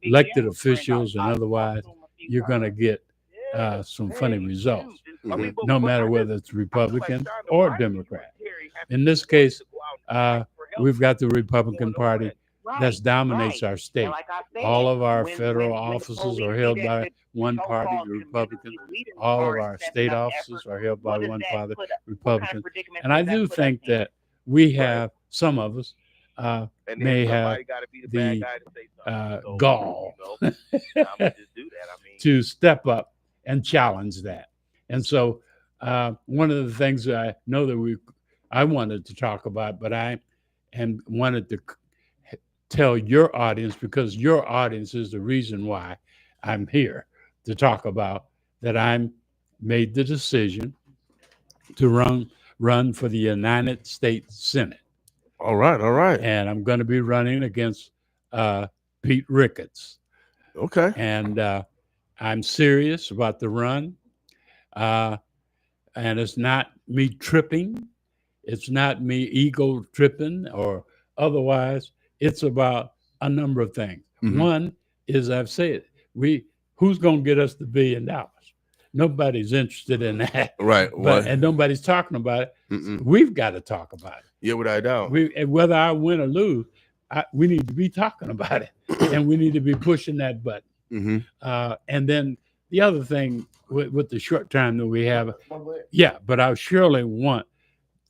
elected officials and otherwise, you're going to get some funny results, no matter whether it's Republican or Democrat. In this case, we've got the Republican Party that dominates our state. All of our federal offices are held by one party, the Republican. All of our state offices are held by one party, Republican. And I do think that we have, some of us, may have the gall to step up and challenge that. And so one of the things that I know that I wanted to talk about, but I wanted to tell your audience, because your audience is the reason why I'm here to talk about, that I made the decision to run for the United States Senate. All right. And I'm going to be running against Pete Ricketts. Okay. And I'm serious about the run. And it's not me tripping. It's not me ego tripping or otherwise. It's about a number of things. Mm-hmm. One is, I've said, who's going to get us the $1 billion? Nobody's interested in that. Right. And nobody's talking about it. Mm-mm. We've got to talk about it. Yeah, without a doubt. Whether I win or lose, we need to be talking about it. And we need to be pushing that button. Mm-hmm. And then the other thing with the short time that we have, but I surely want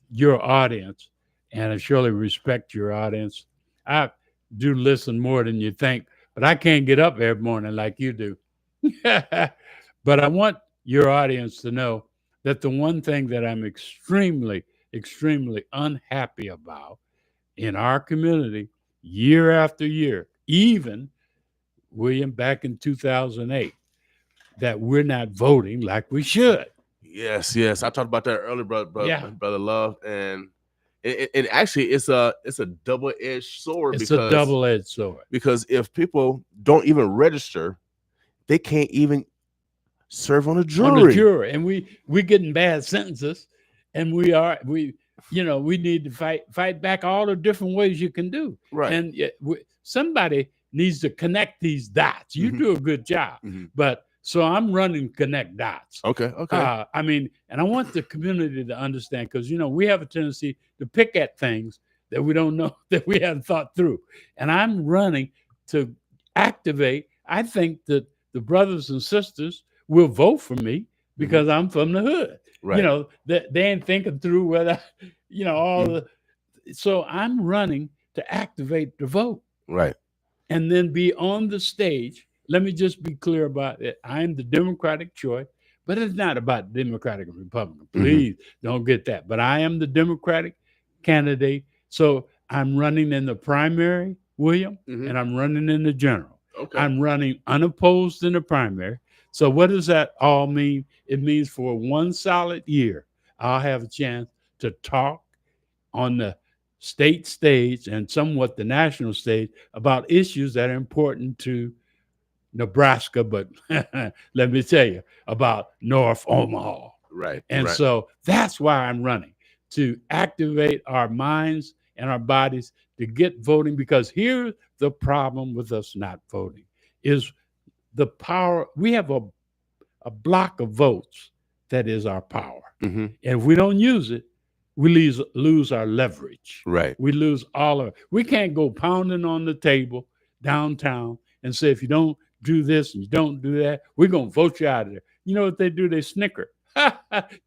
your audience, and I surely respect your audience. I do listen more than you think, but I can't get up every morning like you do. But I want your audience to know that the one thing that I'm extremely, extremely unhappy about in our community year after year, even, William, back in 2008, that we're not voting like we should. Yes. I talked about that earlier, brother Love, and actually it's a double-edged sword. It's a double-edged sword because if people don't even register, they can't even serve on a jury. And we getting bad sentences, and we need to fight back all the different ways you can do. Right. And somebody needs to connect these dots. You do a good job, but. So I'm running connect dots. Okay. And I want the community to understand, because, we have a tendency to pick at things that we don't know, that we haven't thought through. And I'm running to activate. I think that the brothers and sisters will vote for me because I'm from the hood. Right. They ain't thinking through whether, so I'm running to activate the vote. Right. And then be on the stage. Let me just be clear about it. I'm the Democratic choice, but it's not about Democratic and Republican. Please don't get that. But I am the Democratic candidate. So I'm running in the primary, William, and I'm running in the general. Okay. I'm running unopposed in the primary. So what does that all mean? It means for one solid year, I'll have a chance to talk on the state stage and somewhat the national stage about issues that are important to Nebraska, but let me tell you about North Omaha. Right. And so that's why I'm running, to activate our minds and our bodies to get voting, because here's the problem with us not voting is the power. We have a block of votes that is our power. And if we don't use it, we lose our leverage. Right. We lose all of it. We can't go pounding on the table downtown and say, if you don't do this and you don't do that, we're going to vote you out of there. You know what they do? They snicker.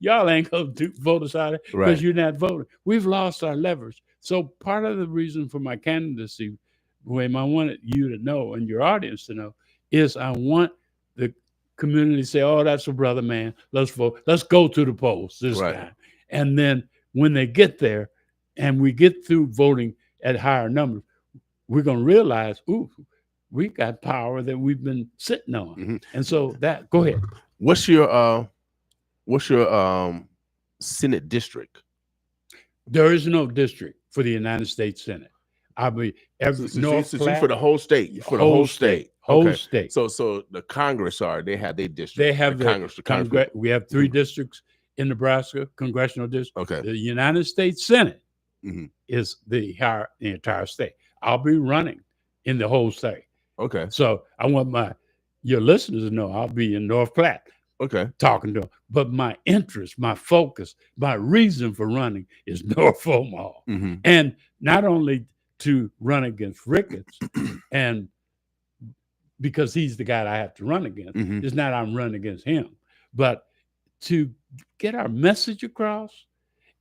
Y'all ain't going to vote us out of there because you're not voting. We've lost our leverage. So part of the reason for my candidacy, William, I wanted you to know and your audience to know, is I want the community to say, oh, that's a brother, man. Let's vote. Let's go to the polls this time. And then when they get there and we get through voting at higher numbers, we're going to realize, ooh, we got power that we've been sitting on. And so go ahead. What's your Senate district? There is no district for the United States Senate. I'll be for the whole state. For the whole state. Whole state. So the Congress they have their district. They have the Congress. We have 3 districts in Nebraska, congressional district. Okay. The United States Senate is the entire state. I'll be running in the whole state. Okay. So I want your listeners to know I'll be in North Platte. Okay. Talking to them. But my interest, my focus, my reason for running is North Omaha. Mm-hmm. And not only to run against Ricketts, and because he's the guy I have to run against. Mm-hmm. It's not I'm running against him, but to get our message across.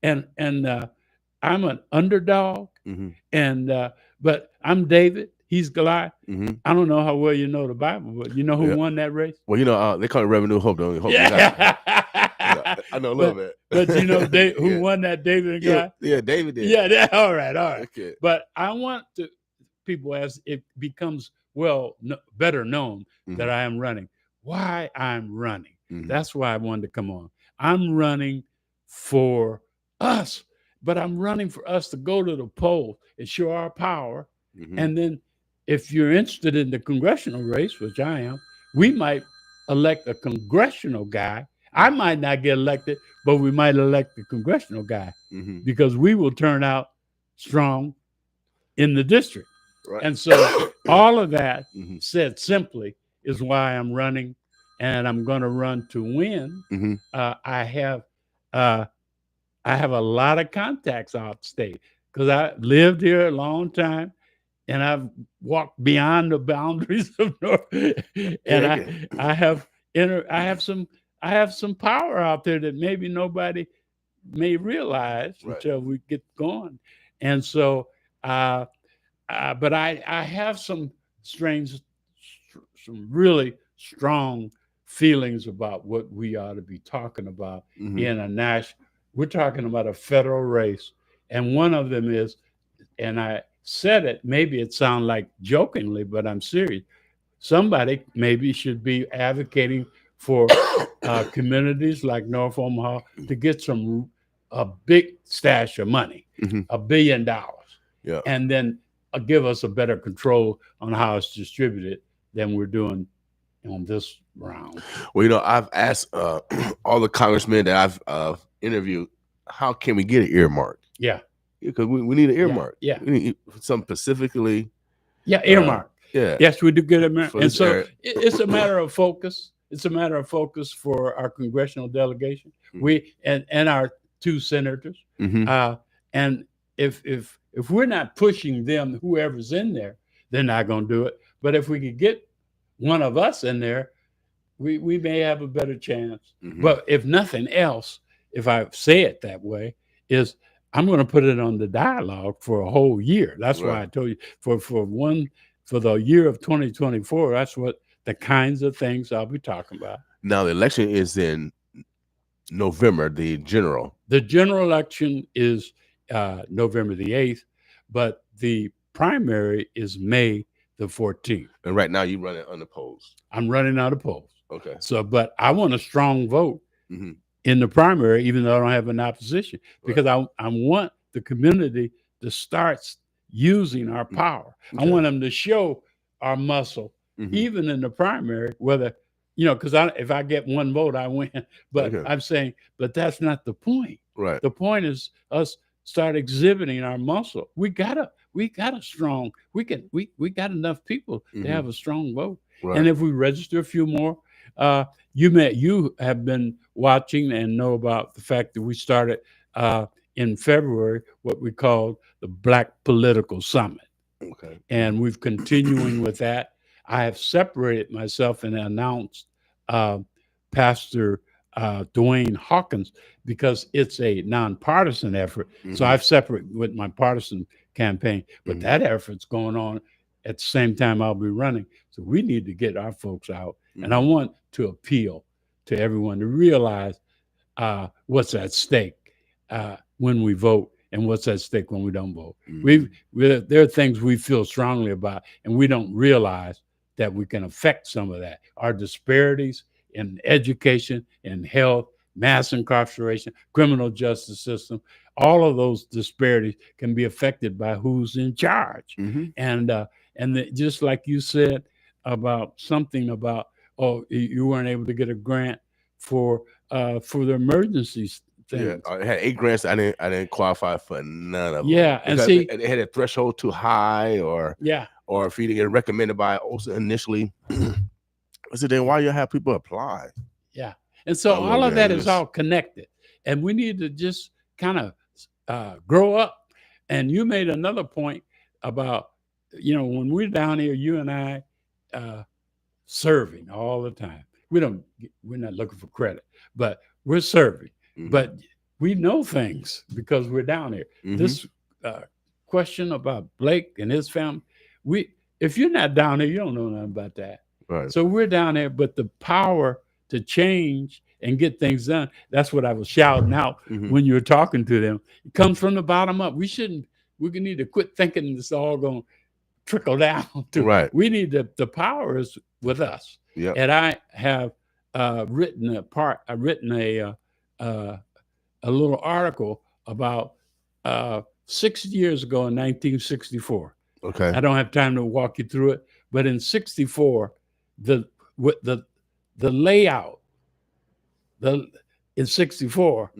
And I'm an underdog, mm-hmm. and but I'm David. He's Goliath. Mm-hmm. I don't know how well you know the Bible, but you know who won that race? Well, they call it Revenue Hope. Don't hope. Yeah. I know a little bit. But you know who won that, David and Goliath? Yeah, David did. Yeah, all right. Okay. But I want people, as it becomes better known that I am running, why I'm running. That's why I wanted to come on. I'm running for us, but I'm running for us to go to the polls and show our power. And then if you're interested in the congressional race, which I am, we might elect a congressional guy. I might not get elected, but we might elect the congressional guy because we will turn out strong in the district. Right. And so all of that said simply is why I'm running, and I'm going to run to win. I have a lot of contacts out state because I lived here a long time, and I've walked beyond the boundaries of North. And I have some power out there that maybe nobody may realize until we get going. And so, but I have some really strong feelings about what we ought to be talking about in a national. We're talking about a federal race, and one of them is, and I said it, maybe it sounds like jokingly, but I'm serious. Somebody maybe should be advocating for communities like North Omaha to get a big stash of money, $1 billion, and then give us a better control on how it's distributed than we're doing on this round. Well, I've asked all the congressmen that I've interviewed, how can we get an earmark? Yeah. Because we need an earmark. Yeah. We need something specifically. Yeah, earmark. Yeah. Yes, we do get a earmark. And so it's a matter of focus. It's a matter of focus for our congressional delegation. We and our 2 senators. And if we're not pushing them, whoever's in there, they're not going to do it. But if we could get one of us in there, we may have a better chance. But if nothing else, if I say it that way, is I'm going to put it on the dialogue for a whole year. That's why I told you for the year of 2024. That's what the kinds of things I'll be talking about. Now the election is in November. The general election is November the 8th, but the primary is May the 14th. And right now you're running unopposed. I'm running unopposed. Okay. So, but I want a strong vote in the primary, even though I don't have an opposition, because I want the community to start using our power. I want them to show our muscle, even in the primary, whether, because if I get one vote, I win. But I'm saying, but that's not the point. Right. The point is us start exhibiting our muscle. We got a strong, we got enough people to have a strong vote. Right. And if we register a few more, you have been watching and know about the fact that we started in February what we called the Black Political Summit. Okay. And we've continuing with that. I have separated myself and announced Pastor Dwayne Hawkins because it's a nonpartisan effort. So I've separated with my partisan campaign, but that effort's going on at the same time I'll be running. So we need to get our folks out. And I want to appeal to everyone to realize what's at stake when we vote and what's at stake when we don't vote. There are things we feel strongly about, and we don't realize that we can affect some of that. Our disparities in education, in health, mass incarceration, criminal justice system, all of those disparities can be affected by who's in charge. And just like you said about something about, you weren't able to get a grant for the emergency things. Yeah, I had 8 grants. I didn't qualify for none of them. Yeah, and because see, they had a threshold too high, or if you didn't get recommended by OSA initially. I said, then why you have people apply? Yeah, and so all of that is all connected, and we need to just kind of grow up. And you made another point about, when we're down here, you and I serving all the time. We're not looking for credit, but we're serving. Mm-hmm. But we know things because we're down here. Mm-hmm. This question about Blake and his family, if you're not down here, you don't know nothing about that. Right. So we're down there, but the power to change and get things done, that's what I was shouting out when you were talking to them. It comes from the bottom up. We need to quit thinking it's all going to trickle down to. Right. We need the power is with us. Yep. And I have written a little article about 6 years ago in 1964. Okay. I don't have time to walk you through it, but in 64, the layout in 64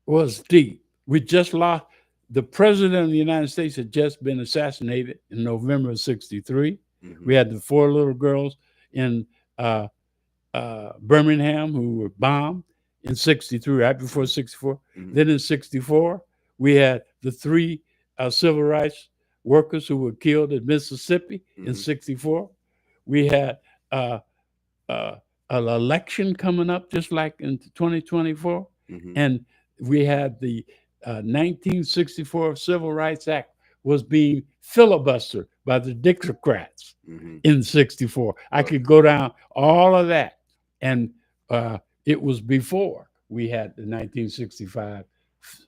was deep. We just lost. The president of the United States had just been assassinated in November of 63. We had the 4 little girls in Birmingham who were bombed in 63, right before 64. Then in 64, we had the 3 civil rights workers who were killed in Mississippi in 64. We had an election coming up just like in 2024. And we had the 1964 Civil Rights Act was being filibustered by the Dixiecrats in 64. I could go down all of that. And it was before we had the 1965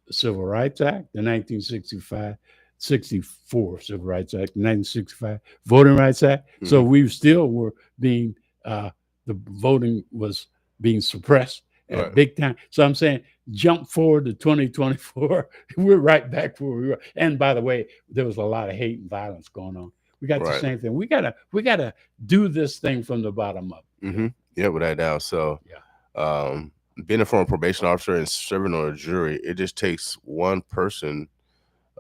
Civil Rights Act, the 64 Civil Rights Act, the 1965 Voting Rights Act. So we still were being, the voting was being suppressed at big time. So I'm saying, jump forward to 2024, we're right back where we were. And by the way, there was a lot of hate and violence going on. We got the same thing. We gotta do this thing from the bottom up. Yeah, without doubt. So being a former probation officer and serving on a jury, it just takes one person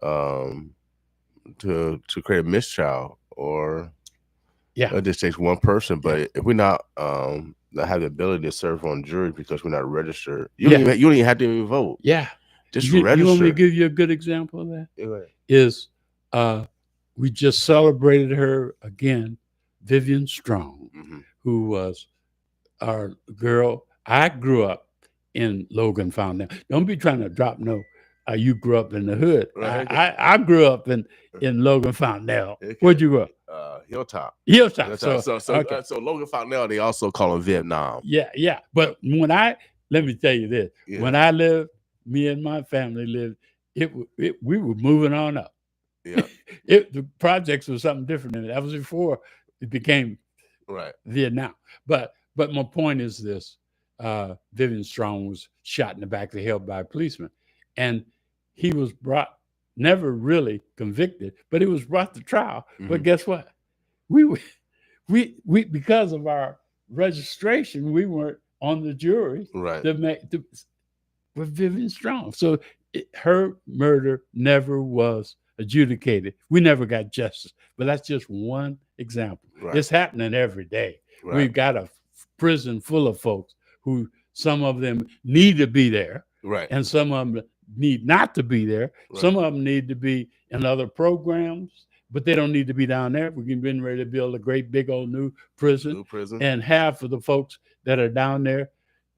to create a mistrial, or it just takes one person. But if we're not have the ability to serve on jury because we're not registered, you don't even have to even vote. Yeah, just register. You want me to give you a good example of that? Is we just celebrated her again, Vivian Strong, who was our girl. I grew up in Logan Fountain. Don't be trying to drop you grew up in the hood. Right. I grew up in Logan Fountain. Okay. Where'd you grow up? Hilltop. So Logan Fountain, they also call it Vietnam. Yeah. But let me tell you this. Yeah. When I lived, me and my family lived, we were moving on up. Yeah. The projects was something different than it. That was before it became Vietnam. But my point is this. Vivian Strong was shot in the back of the head by a policeman. And he was never really convicted, but he was brought to trial. But guess what? We because of our registration, we weren't on the jury with Vivian Strong. So her murder never was adjudicated. We never got justice. But that's just one example. It's happening every day. We've got a prison full of folks who some of them need to be there. And some of them need not to be there. Some of them need to be in other programs, but they don't need to be down there. We're getting ready to build a great big old new prison. And half of the folks that are down there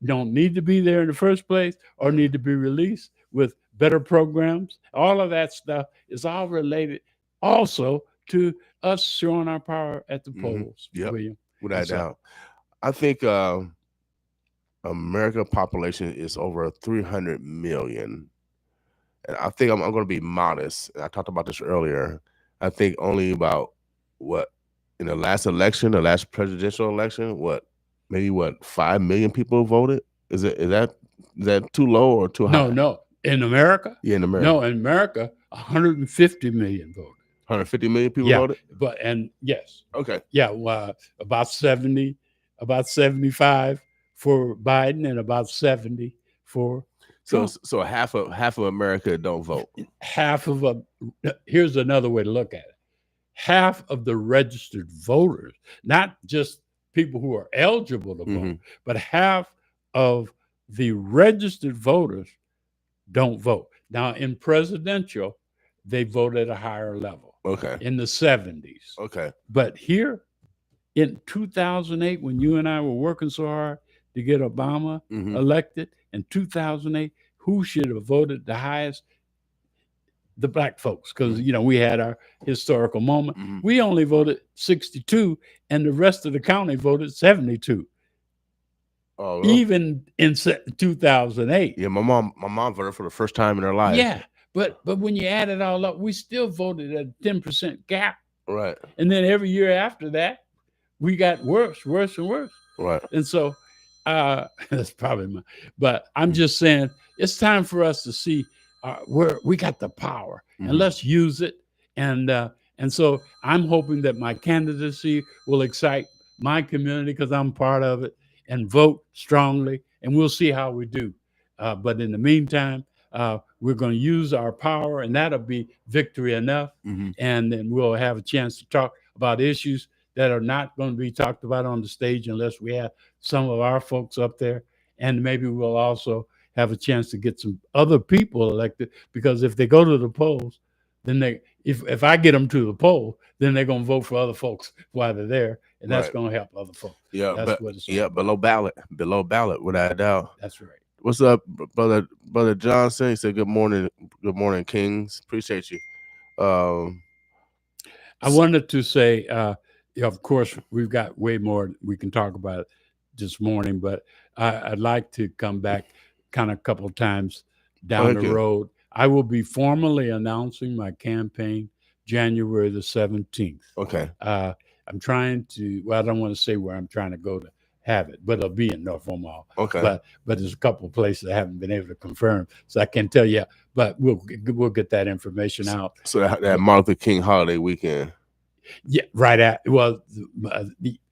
don't need to be there in the first place or need to be released with better programs. All of that stuff is all related also to us showing our power at the polls. William. Without doubt. I think American population is over 300 million. And I think I'm going to be modest. And I talked about this earlier. I think only about in the last election, the last presidential election, maybe 5 million people voted? Is that too low or too high? No. In America? Yeah, in America. No, in America, 150 million voted. 150 million people voted? Yes. Okay. Yeah, about 75 for Biden and about 70 for So half of America don't vote. Here's another way to look at it. Half of the registered voters, not just people who are eligible to vote, but half of the registered voters don't vote. Now, in presidential, they vote at a higher level. Okay. In the 70s. Okay. But here in 2008, when you and I were working so hard to get Obama elected in 2008, who should have voted the highest? The black folks, because we had our historical moment. We only voted 62, and the rest of the county voted 72. Oh, really? Even in 2008. Yeah, my mom voted for the first time in her life. Yeah, but when you add it all up, we still voted at a 10% gap. Right. And then every year after that, we got worse and worse. Right. And so that's probably but I'm just saying it's time for us to see where we got the power and let's use it. And so I'm hoping that my candidacy will excite my community because I'm part of it, and vote strongly, and we'll see how we do. But in the meantime, we're going to use our power, and that'll be victory enough. And then we'll have a chance to talk about issues that are not going to be talked about on the stage unless we have some of our folks up there. And maybe we'll also have a chance to get some other people elected, because if they go to the polls, then if I get them to the poll, then they're going to vote for other folks while they're there, and that's going to help other folks. Yeah, that's what it's below ballot, without a doubt. That's right. What's up, brother Johnson? He said, "Good morning, Kings. Appreciate you." I wanted to say, of course, we've got way more we can talk about this morning, but I'd like to come back kind of a couple of times down the road. I will be formally announcing my campaign January the 17th. Okay. I'm trying to, I don't want to say where I'm trying to go to have it, but it'll be in North Omaha. Okay. But there's a couple of places I haven't been able to confirm, so I can't tell you. But we'll get that information out. So that Martin Luther King holiday weekend. Yeah,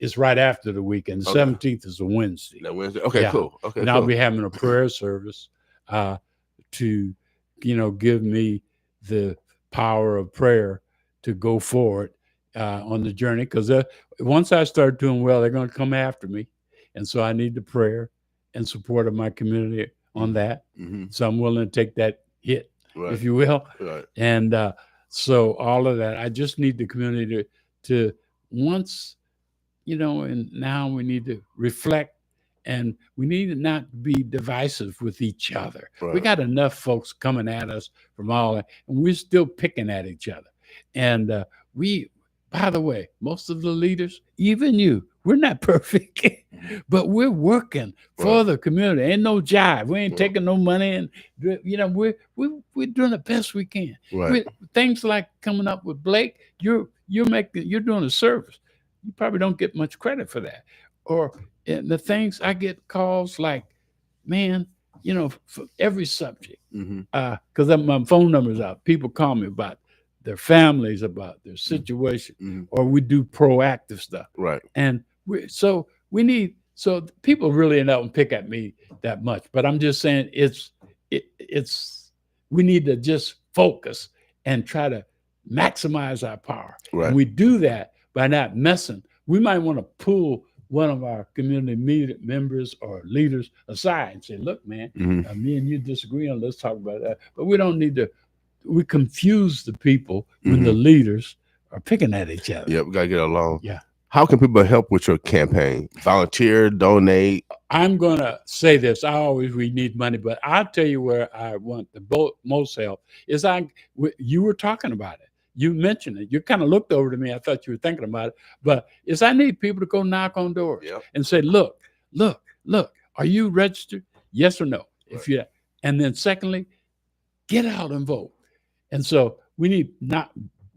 it's right after the weekend. The 17th is a Wednesday. That Wednesday. Okay, cool. Okay, and I'll be having a prayer service to, give me the power of prayer to go forward on the journey. Because once I start doing well, they're going to come after me, and so I need the prayer and support of my community on that. So I'm willing to take that hit, if you will. Right. And so all of that, I just need the community to once, and now we need to reflect, and we need to not be divisive with each other. Right. We got enough folks coming at us from all that, and we're still picking at each other. And by the way, most of the leaders, even you, we're not perfect, but we're working for the community. Ain't no jive. We ain't taking no money, and we're doing the best we can. Right. Things like coming up with Blake, you're doing a service. You probably don't get much credit for that. Or the things I get calls like, man, for every subject, because my phone number's out. People call me about their families, about their situation, or we do proactive stuff. Right. And so people really don't pick at me that much, but I'm just saying we need to just focus and try to maximize our power. Right. And we do that by not messing. We might want to pull one of our community members or leaders aside and say, look, man, me and you disagree on, let's talk about that. But we don't need to, we confuse the people when the leaders are picking at each other. Yeah, we got to get along. Yeah. How can people help with your campaign? Volunteer, donate? I'm going to say this. We need money, but I'll tell you where I want the most help is you were talking about it. You mentioned it. You kind of looked over to me. I thought you were thinking about it, but I need people to go knock on doors and say, look, are you registered? Yes or no? Right. And then secondly, get out and vote. And so we need not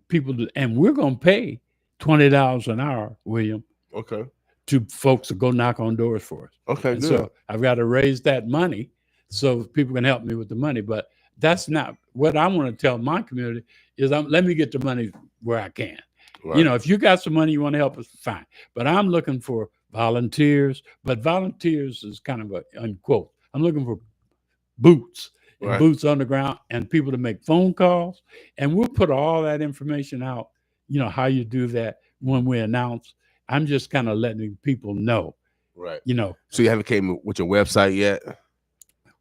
people and we're going to pay $20 an hour, William. Okay. To folks to go knock on doors for us. Okay, and good. So I've got to raise that money so people can help me with the money. But that's not what I want to tell my community is let me get the money where I can. Right. If you got some money you want to help us, fine. But I'm looking for volunteers. But volunteers is kind of a unquote. I'm looking for boots and Right. boots on the ground and people to make phone calls. And we'll put all that information out, how you do that when we announce. I'm just kind of letting people know, Right. you know, So you haven't came with your website yet?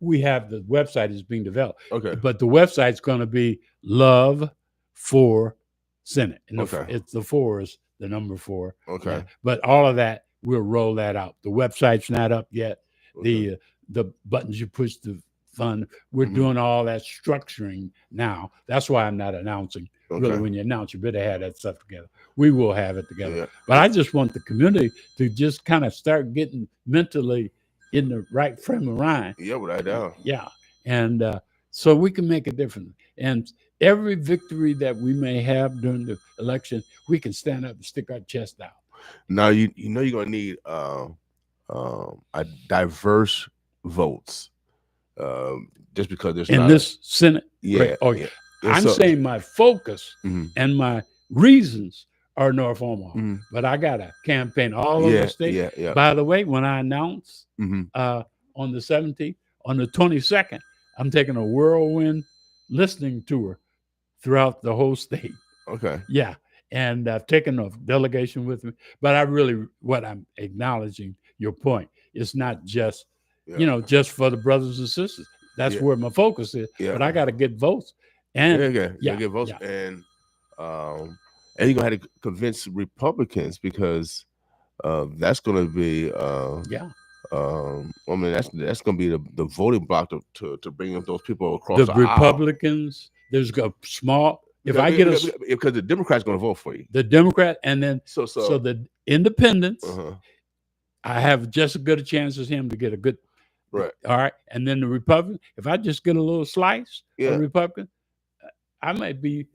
we have the website is being developed, Okay. but the website's going to be Love for Senate. And Okay. it's the 4 is the number 4. Okay. Yeah. But all of that, we'll roll that out. The website's not up yet. Okay. The buttons you push to fund, we're Mhm. doing all that structuring now. That's why I'm not announcing. Really, Okay. when you announce, you better have that stuff together. We will have it together. Yeah. But I just want the community to just kind of start getting mentally in the right frame of mind. Yeah, without doubt. Yeah. And so we can make a difference. And every victory that we may have during the election, we can stand up and stick our chest out. Now you're gonna need a diverse votes. Just because there's in not this Senate. yeah, Oh, yeah. I'm saying my focus Mhm. and my reasons are North Omaha, Mhm. but I got a campaign all over the state. Yeah. By the way, when I announce Mhm. on the 17th, on the 22nd, I'm taking a whirlwind listening tour throughout the whole state. Okay. Yeah. And I've taken a delegation with me, but what I'm acknowledging your point. It's not just, just for the brothers and sisters. That's where my focus is. Yeah. But I got to get votes. And Yeah, get votes. yeah. And you're gonna have to convince Republicans because that's gonna be I mean that's gonna be the voting block to bring up those people across the aisle. Republicans, there's a small because the Democrats going to vote for you. The Democrat, and then so the independents, I have just as good a chance as him to get a good right. All right, and then the Republican, if I just get a little slice of Republican, I might be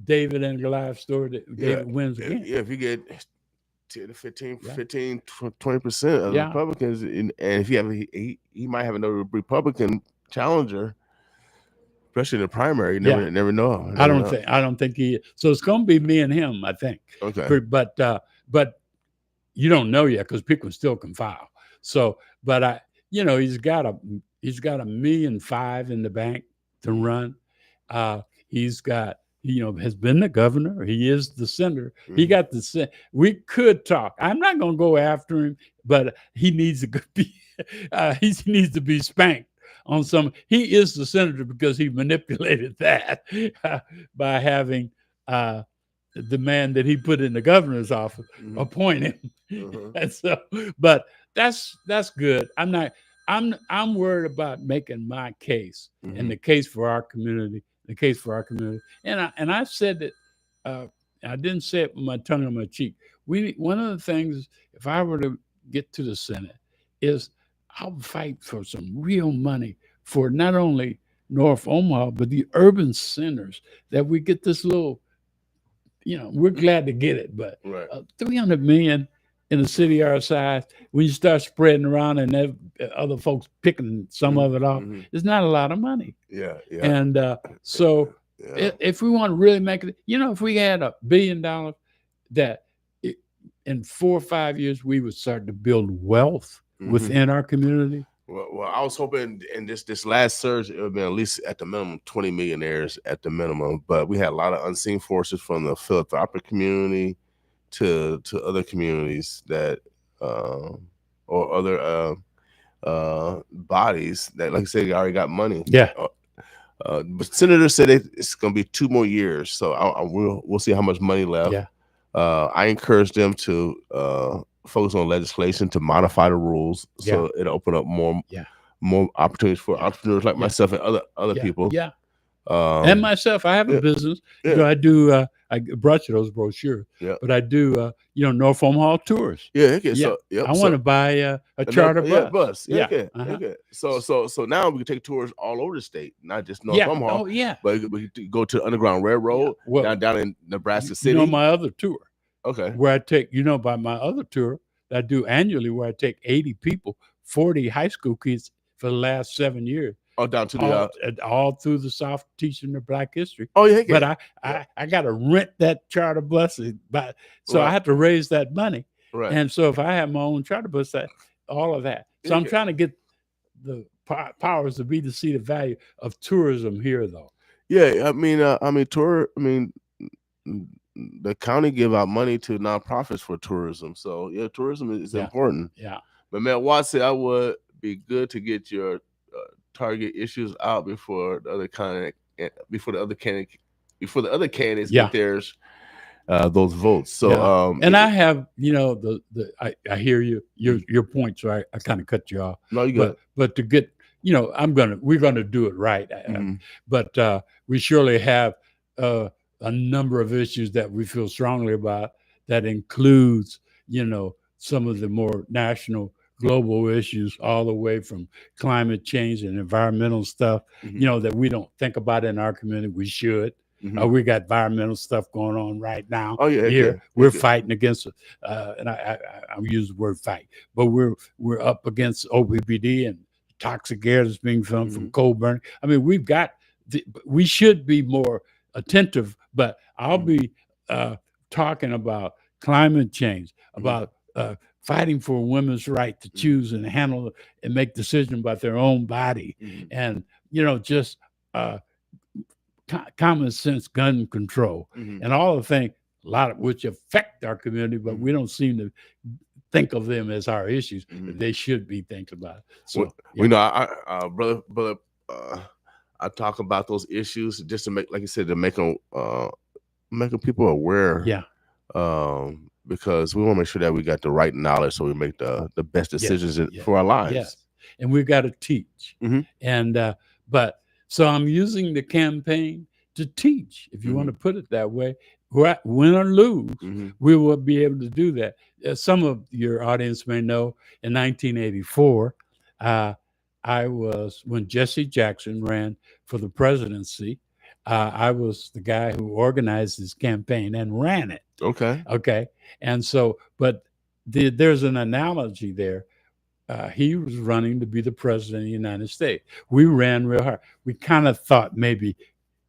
David and Goliath story that David wins again. Yeah, if you get 10 to 15, 20% of the Republicans, and if you have he might have another Republican challenger. Especially in the primary, you never know. I don't think he is. So it's going to be me and him, I think. Okay. But you don't know yet because people still can file. So, but he's got $1.5 million in the bank to run. He's got, has been the governor. He is the senator. Mm-hmm. He got the. We could talk. I'm not going to go after him, but he needs to be. He needs to be spanked. On some, he is the senator because he manipulated that by having the man that he put in the governor's office appoint him. And so, but that's good. I'm worried about making my case and the case for our community, And I said that I didn't say it with my tongue on my cheek. One of the things, if I were to get to the Senate, is I'll fight for some real money for not only North Omaha, but the urban centers that we get this little, we're glad to get it, but $300 million in a city our size, when you start spreading around and other folks picking some of it off, it's not a lot of money. Yeah. And so if we want to really make it, if we had $1 billion that in 4 or 5 years, we would start to build wealth within our community. Well, I was hoping in this last surge, it would have been at least at the minimum 20 millionaires at the minimum. But we had a lot of unseen forces from the philanthropic community to other communities that or other bodies that, like I said, already got money. Yeah. But senators said it's going to be 2 more years, so we'll see how much money left. Yeah. I encourage them to focus on legislation to modify the rules so it'll open up more opportunities for entrepreneurs like myself and other people. Yeah. And myself, I have a business. I do. I brought you those brochures. Yeah. But I do. North Omaha tours. Yeah. Okay. Yeah. So I want to buy a charter bus. Yeah. Okay. Okay. So now we can take tours all over the state, not just North Omaha. Oh yeah. But we can go to the Underground Railroad down in Nebraska City. My other tour. Okay. Where I take, by my other tour that I do annually, where I take 80 people, 40 high school kids for the last 7 years. Oh, down to all through the South, teaching the Black history. Oh yeah. But I got to rent that charter bus, so I have to raise that money. Right. And so if I have my own charter bus, all of that. So I'm trying to get the powers to be to see the value of tourism here, though. Yeah, the county give out money to nonprofits for tourism. So yeah, tourism is Yeah. important. Yeah. But man, Watson, I would be good to get your target issues out before the other candidates Yeah. get theirs those votes. So Yeah. And I have, I hear you. Your points, right? I kind of cut you off. No, you good. But to get, we're gonna do it right. But we surely have a number of issues that we feel strongly about that includes, some of the more national, global issues, all the way from climate change and environmental stuff, that we don't think about in our community. We should. We got environmental stuff going on right now. Oh yeah, here okay. we're fighting against, and I use the word fight, but we're up against OBBD and toxic air that's being filmed from coal burning. I mean, we should be more attentive. But I'll be talking about climate change, about fighting for women's right to choose and handle and make decisions about their own body, and just common sense gun control and all the things, a lot of which affect our community, but we don't seem to think of them as our issues. They should be thinking about it. So brother, I talk about those issues just to make, like you said, to make them making people aware. Yeah. Because we want to make sure that we got the right knowledge, so we make the best decisions for our lives. Yes. And we've got to teach. And but so I'm using the campaign to teach, if you want to put it that way. Win or lose, we will be able to do that. Some of your audience may know in 1984, I was, when Jesse Jackson ran for the presidency, I was the guy who organized his campaign and ran it. Okay. And so, but there's an analogy there. He was running to be the president of the United States. We ran real hard. We kind of thought maybe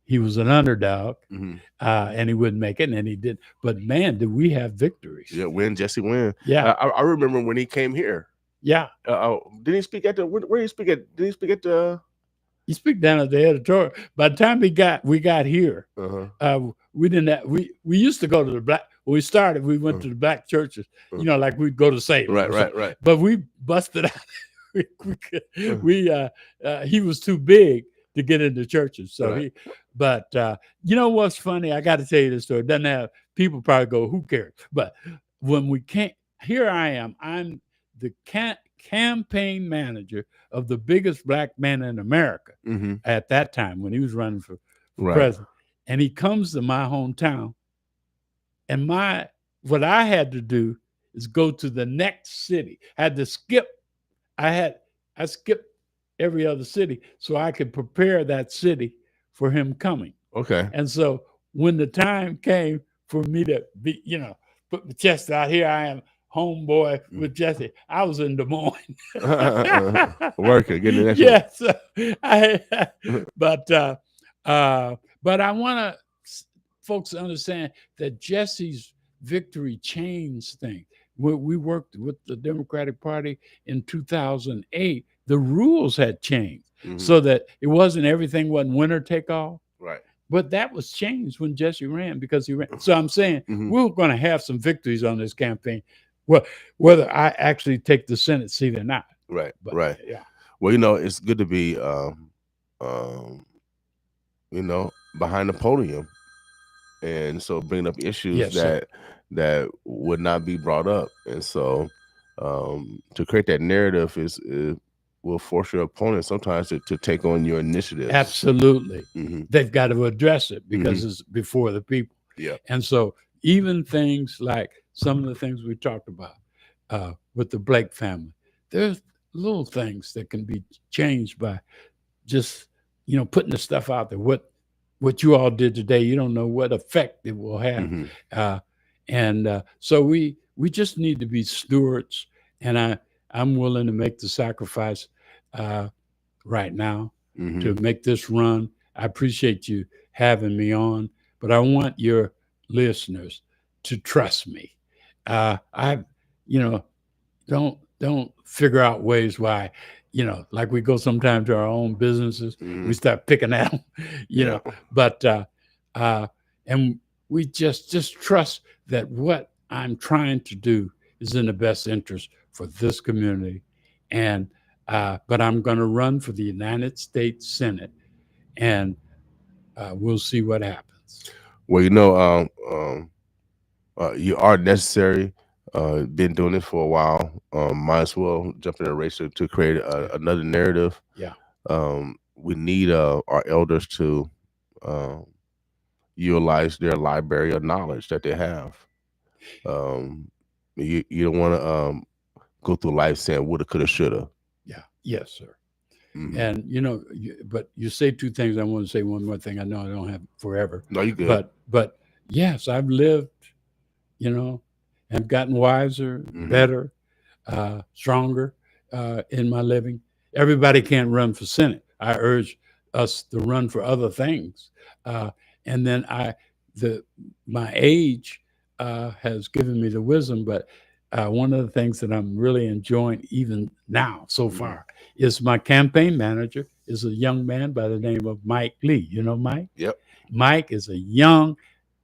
he was an underdog and he wouldn't make it, and he did. But man, did we have victories. Yeah, Jesse win. Yeah. I remember when he came here. Yeah. Did he speak at where did he speak at? Did he speak at the? He speak down at the editorial. By the time we got here, we didn't have, we used to go to the black. When we started, we went to the black churches, like we'd go to Salem. Right. But we busted out. He was too big to get into churches. So you know what's funny? I got to tell you this story. It doesn't have, people probably go, who cares? But when we can't, here I am. I'm the campaign manager of the biggest black man in America at that time when he was running for president. And he comes to my hometown. And what I had to do is go to the next city. I had to skip. I skipped every other city so I could prepare that city for him coming. Okay. And so when the time came for me to be, put my chest out, here I am, homeboy with Jesse. I was in Des Moines. Working, getting that. Yes. But I want folks to understand that Jesse's victory changed things. We worked with the Democratic Party in 2008. The rules had changed so that it wasn't everything wasn't winner take all. Right. But that was changed when Jesse ran, because he ran. So I'm saying we're going to have some victories on this campaign, whether I actually take the Senate seat or not. Right. But, right. Yeah. Well, it's good to be, behind the podium, and so bringing up issues that would not be brought up, and so to create that narrative will force your opponent sometimes to take on your initiative. Absolutely. They've got to address it because it's before the people. Yeah. And so even things like some of the things we talked about with the Blake family, there's little things that can be changed by just, putting the stuff out there. What you all did today, you don't know what effect it will have. So we just need to be stewards, and I'm willing to make the sacrifice right now to make this run. I appreciate you having me on, but I want your listeners to trust me. Don't figure out ways why like we go sometimes to our own businesses, we start picking at them, but and we just trust that what I'm trying to do is in the best interest for this community. And but I'm going to run for the United States Senate, and we'll see what happens. Well, you are necessary. Been doing it for a while. Might as well jump in a race to create another narrative. Yeah. We need our elders to utilize their library of knowledge that they have. You don't want to go through life saying woulda, coulda, shoulda. Yeah. Yes, sir. And but you say two things. I want to say one more thing. I know I don't have forever. No, you good. But yes, I've lived, and gotten wiser, better, stronger in my living. Everybody can't run for Senate. I urge us to run for other things. And then my age has given me the wisdom, but one of the things that I'm really enjoying even now so far is my campaign manager is a young man by the name of Mike Lee. You know Mike? Yep. Mike is a young,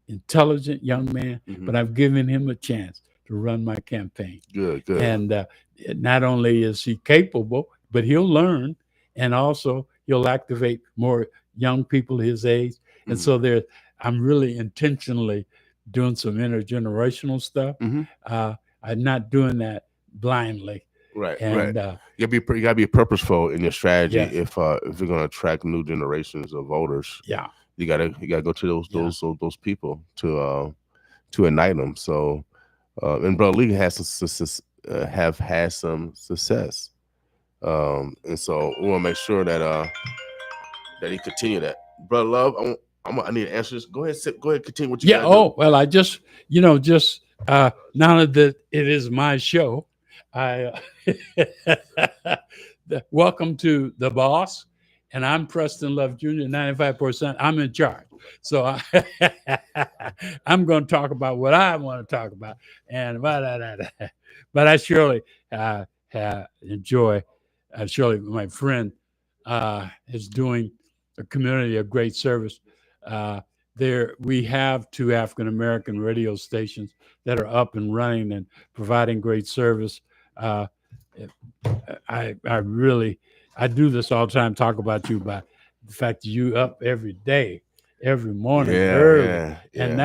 intelligent young man, but I've given him a chance to run my campaign. Good. And not only is he capable, but he'll learn, and also he'll activate more young people his age. And so I'm really intentionally doing some intergenerational stuff. I'm not doing that blindly. Right. And you gotta be purposeful in your strategy. Yes. If you're gonna attract new generations of voters. Yeah. You gotta go to those people to ignite them. So and Brother Lee has have had some success. And so we want to make sure that he continue that. Brother Love, I need answers. Go ahead, continue what you got. Oh, well, I just now that it is my show, I welcome to the boss, and I'm Preston Love Jr. 95%. I'm in charge, so I'm going to talk about what I want to talk about, and but I surely enjoy. Surely, my friend is doing a community a great service. There, we have 2 African American radio stations that are up and running and providing great service. I do this all the time. Talk about you by the fact that you up every day, every morning early, and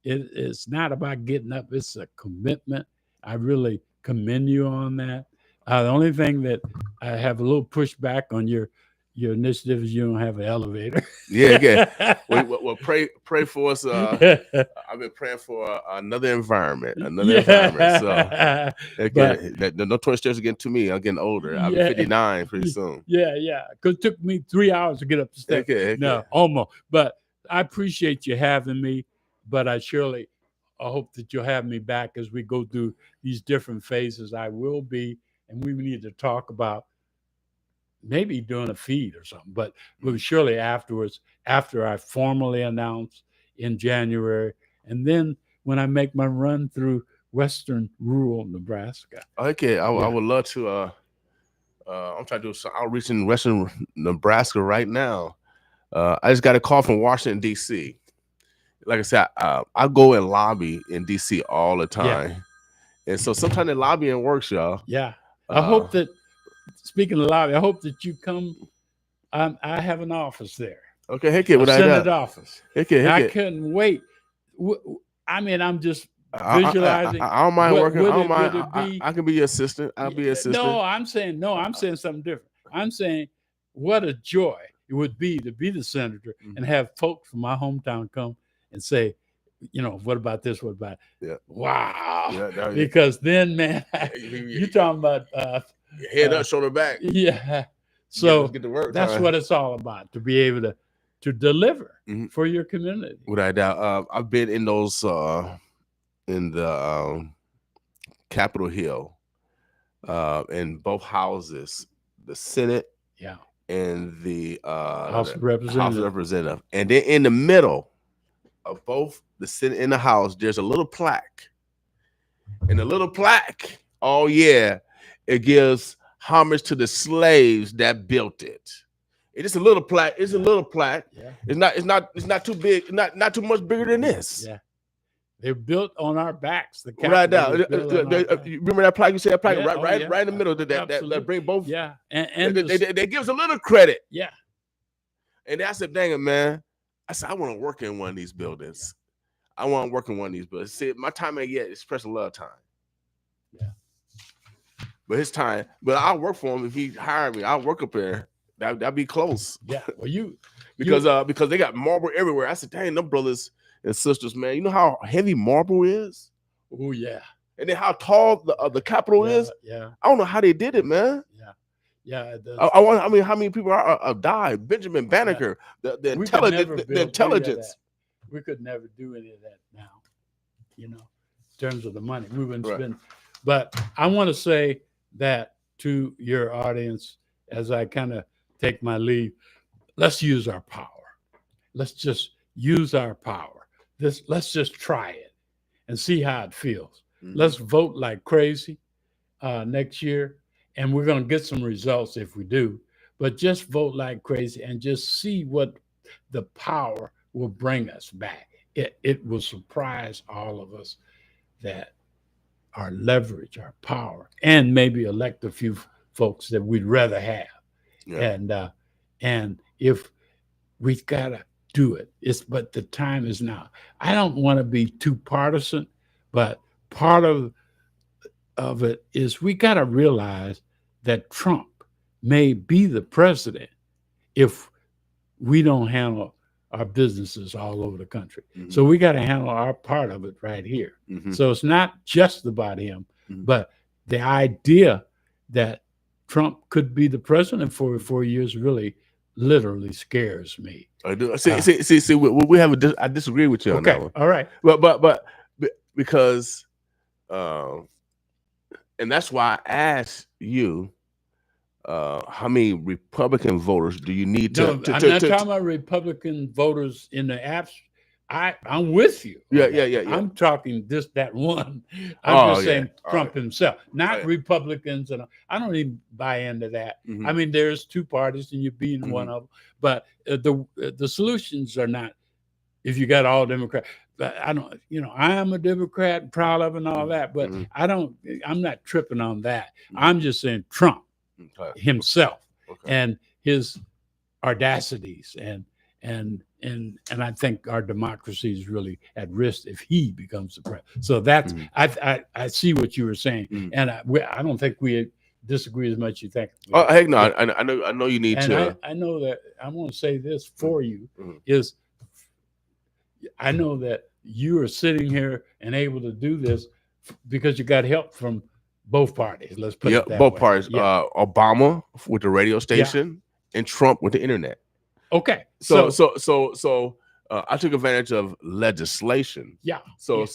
it's not about getting up. It's a commitment. I really commend you on that. The only thing that I have a little pushback on your initiative is you don't have an elevator. Yeah. Well, pray for us. I've been praying for another environment. So no 20 stairs again to me. I'm getting older. I'll be 59 pretty soon. Yeah. Because it took me 3 hours to get up the steps. Okay. No, almost. But I appreciate you having me. But I hope that you'll have me back as we go through these different phases. I will be, and we need to talk about maybe doing a feed or something, but surely afterwards, after I formally announce in January, and then when I make my run through western rural Nebraska. Okay, I would love to. I'm trying to do some outreach in western Nebraska right now. I just got a call from Washington, D.C. Like I said, I go and lobby in D.C. all the time, and so sometimes the lobbying works, y'all. Yeah, I hope that. Speaking of lobby, I hope that you come. I have an office there. Okay, heck yeah, Senate office. Heck yeah. I couldn't wait. I mean, I'm just visualizing. I don't mind working. I don't mind. I can be your assistant. I'll be your assistant. No, I'm saying something different. I'm saying what a joy it would be to be the senator and have folks from my hometown come and say, what about this? What about? Yeah. Wow. Yeah, because then, man, you're talking about. Head up, shoulder back. Yeah. So get to work. That's what it's all about, to be able to deliver for your community. Without a doubt. I've been in those in the Capitol Hill, in both houses, the Senate and the House of Representatives. And then in the middle of both the Senate and the House, there's a little plaque. And the little plaque, it gives homage to the slaves that built it. It's just a little plaque. It's a little plaque. Yeah. It's not too big. Not too much bigger than this. Yeah. They're built on our backs. The Right now, was built on our backs. you remember that plaque? You see that plaque Yeah, right yeah. in the middle. That bring both. Yeah, and they give us a little credit. Yeah. And I said, dang it, man. I said, I want to work in one of these buildings. I want to work in one of these buildings. See, my time ain't yet. It's Preston Love time. Yeah. But his time. But I'll work for him if he hired me. I'll work up there. That'd be close. Yeah. Well, because they got marble everywhere. I said, dang, them brothers and sisters, man. You know how heavy marble is? Oh yeah. And then how tall the Capitol is? Yeah. I don't know how they did it, man. Yeah. Yeah. I mean, how many people are died? Benjamin Banneker, the intelligence. We could never do any of that now, in terms of the money we wouldn't spend. But I want to say that to your audience, as I kind of take my leave, let's use our power. Let's just use our power. Let's just try it and see how it feels. Mm-hmm. Let's vote like crazy next year, and we're going to get some results if we do. But just vote like crazy and just see what the power will bring us back. It will surprise all of us that our leverage, our power, and maybe elect a few folks that we'd rather have. Yeah. And if we've got to do it, but the time is now. I don't want to be too partisan, but part of it is we got to realize that Trump may be the president if we don't handle our businesses all over the country. Mm-hmm. So we got to handle our part of it right here. Mm-hmm. So it's not just about him, but the idea that Trump could be the president for 4 years really literally scares me. I do. See, we have I disagree with you on that one. All right. But because and that's why I asked you how many Republican voters do you need to? I'm not talking about Republican voters in the apps. I'm with you. Yeah. I'm talking that one. I'm just saying Trump himself, not Republicans, and I don't even buy into that. Mm-hmm. I mean, there's two parties, and you're being one of them. But the solutions are not. If you got all Democrats, I don't. I am a Democrat, proud of, and all that. But I'm not tripping on that. Mm-hmm. I'm just saying Trump himself and his audacities and I think our democracy is really at risk if he becomes the president. So that's I see what you were saying, and I don't think we disagree as much as you think. Oh heck no! I know you need to. I know that I want to say this for you is I know that you are sitting here and able to do this because you got help from both parties. Let's put it that both way. Parties. Yeah. Obama with the radio station and Trump with the internet. Okay. So I took advantage of legislation. Yeah. So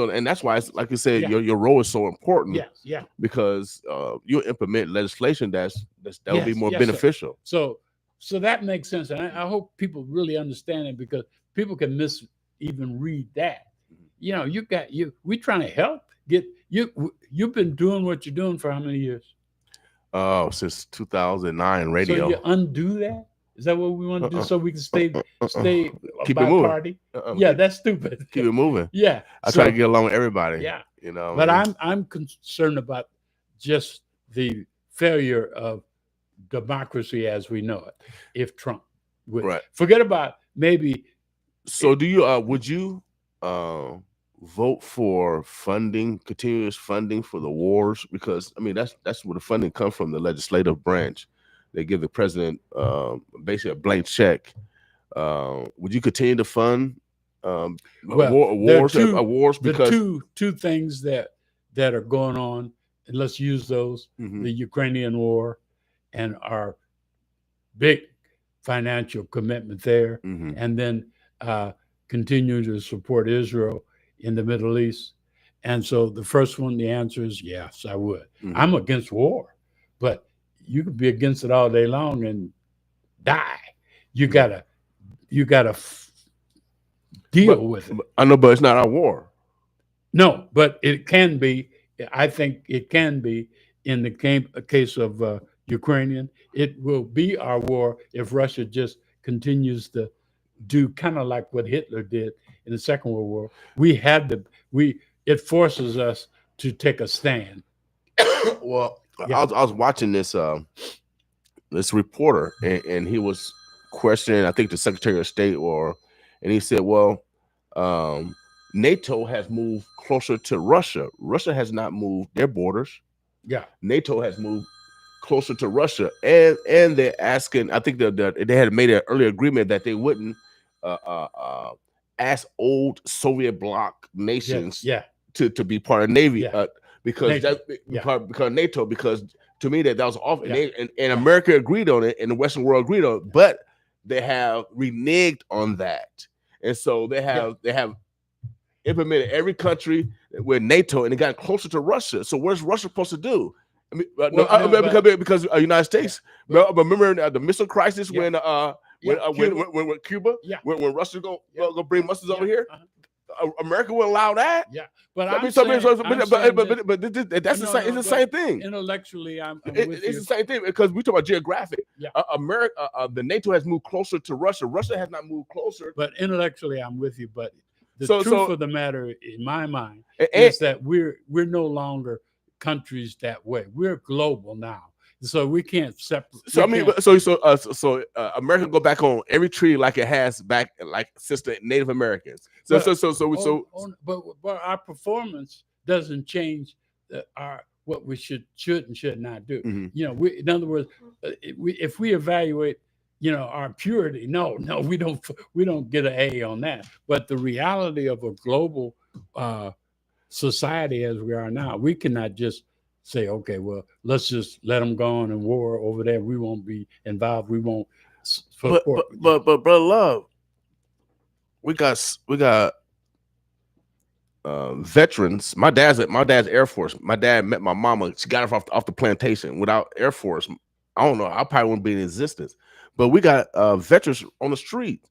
and that's why it's, like you said, your role is so important. Yeah. Because you implement legislation that will be more beneficial. So that makes sense, and I hope people really understand it because people can even read that. We trying to help get you. You've been doing what you're doing for how many years? Oh, since 2009 radio. So you undo that? Is that what we want to do so we can stay keep it moving? Party? Yeah, that's stupid. Keep it moving. Yeah, I try to get along with everybody. Yeah, But I'm concerned about just the failure of democracy as we know it. If Trump would forget about maybe. So do you? Would you vote for continuous funding for the wars? Because I mean that's where the funding comes from, the legislative branch. They give the president basically a blank check. Would you continue to fund wars? Because the two things that are going on, and let's use those: the Ukrainian war and our big financial commitment there, and then continue to support Israel in the Middle East. And so the first one, the answer is yes, I would. I'm against war, but you could be against it all day long and die. You gotta deal with it. I know, but it's not our war. No, but it can be. I think it can be in the case of Ukrainian, it will be our war if Russia just continues to do kind of like what Hitler did in the Second World War. It forces us to take a stand. Well, I was watching this reporter, and he was questioning, I think, the Secretary of State, and he said, well, NATO has moved closer to Russia. Russia has not moved their borders. Yeah. NATO has moved closer to Russia, and they're asking, I think they had made an early agreement that they wouldn't ask old Soviet bloc nations to be part of Navy because NATO, because to me that was off, and America agreed on it, and the Western world agreed on it, but they have reneged on that, and so they have implemented every country with NATO, and they got closer to Russia. So what's Russia supposed to do? I mean, because United States. Remember the missile crisis when Cuba, when Russia go bring missiles over here, America would allow that. Yeah, but that's the same thing. Intellectually, it's the same thing because we talk about geographic. Yeah. America, the NATO has moved closer to Russia. Russia has not moved closer. But intellectually, I'm with you. But the truth of the matter, in my mind, is that we're no longer countries that way. We're global now, so we can't separate. So America go back on every treaty like it has back, like since the Native Americans. But our performance doesn't change what we should and should not do. Mm-hmm. In other words, if we evaluate, our purity, no, we don't get an A on that. But the reality of a global society as we are now, we cannot just say, okay, well, let's just let them go on in war over there. We won't be involved. We won't support. But brother Love, we got veterans. My dad's Air Force. My dad met my mama. She got her off the plantation. Without Air Force, I don't know, I probably wouldn't be in existence. But we got veterans on the street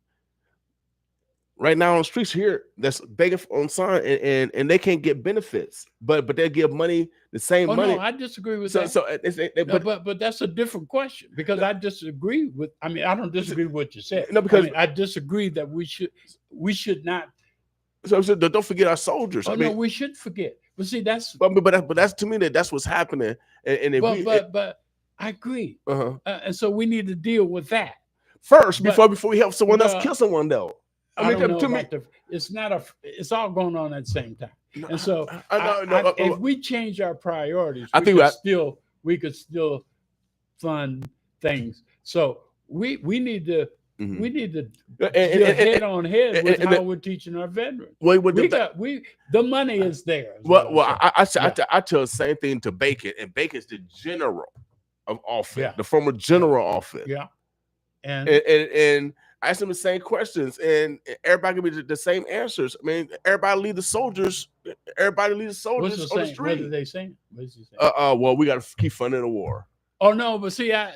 right now on the streets here that's begging on sign, and they can't get benefits, but they give money, the same money. No, I disagree with that. But that's a different question, because I disagree with. I mean, I don't disagree with what you said. No, because I disagree that we should not. So don't forget our soldiers. No, we should forget. But see, that's but that's to me that's what's happening. But I agree. And so we need to deal with that first before we help someone else kill someone, though. I mean, to me, it's all going on at the same time. And so if we change our priorities, we could still fund things. So we need to deal head on head with how we're teaching our veterans. The money is there. I tell the same thing to Bacon, and Bacon's the general of offense, the former general offense. Yeah. And I asked them the same questions, and everybody give me the same answers. I mean, everybody lead the soldiers. Everybody lead the soldiers on the street. What are they saying? Well, we got to keep funding the war. Oh no, but see, shame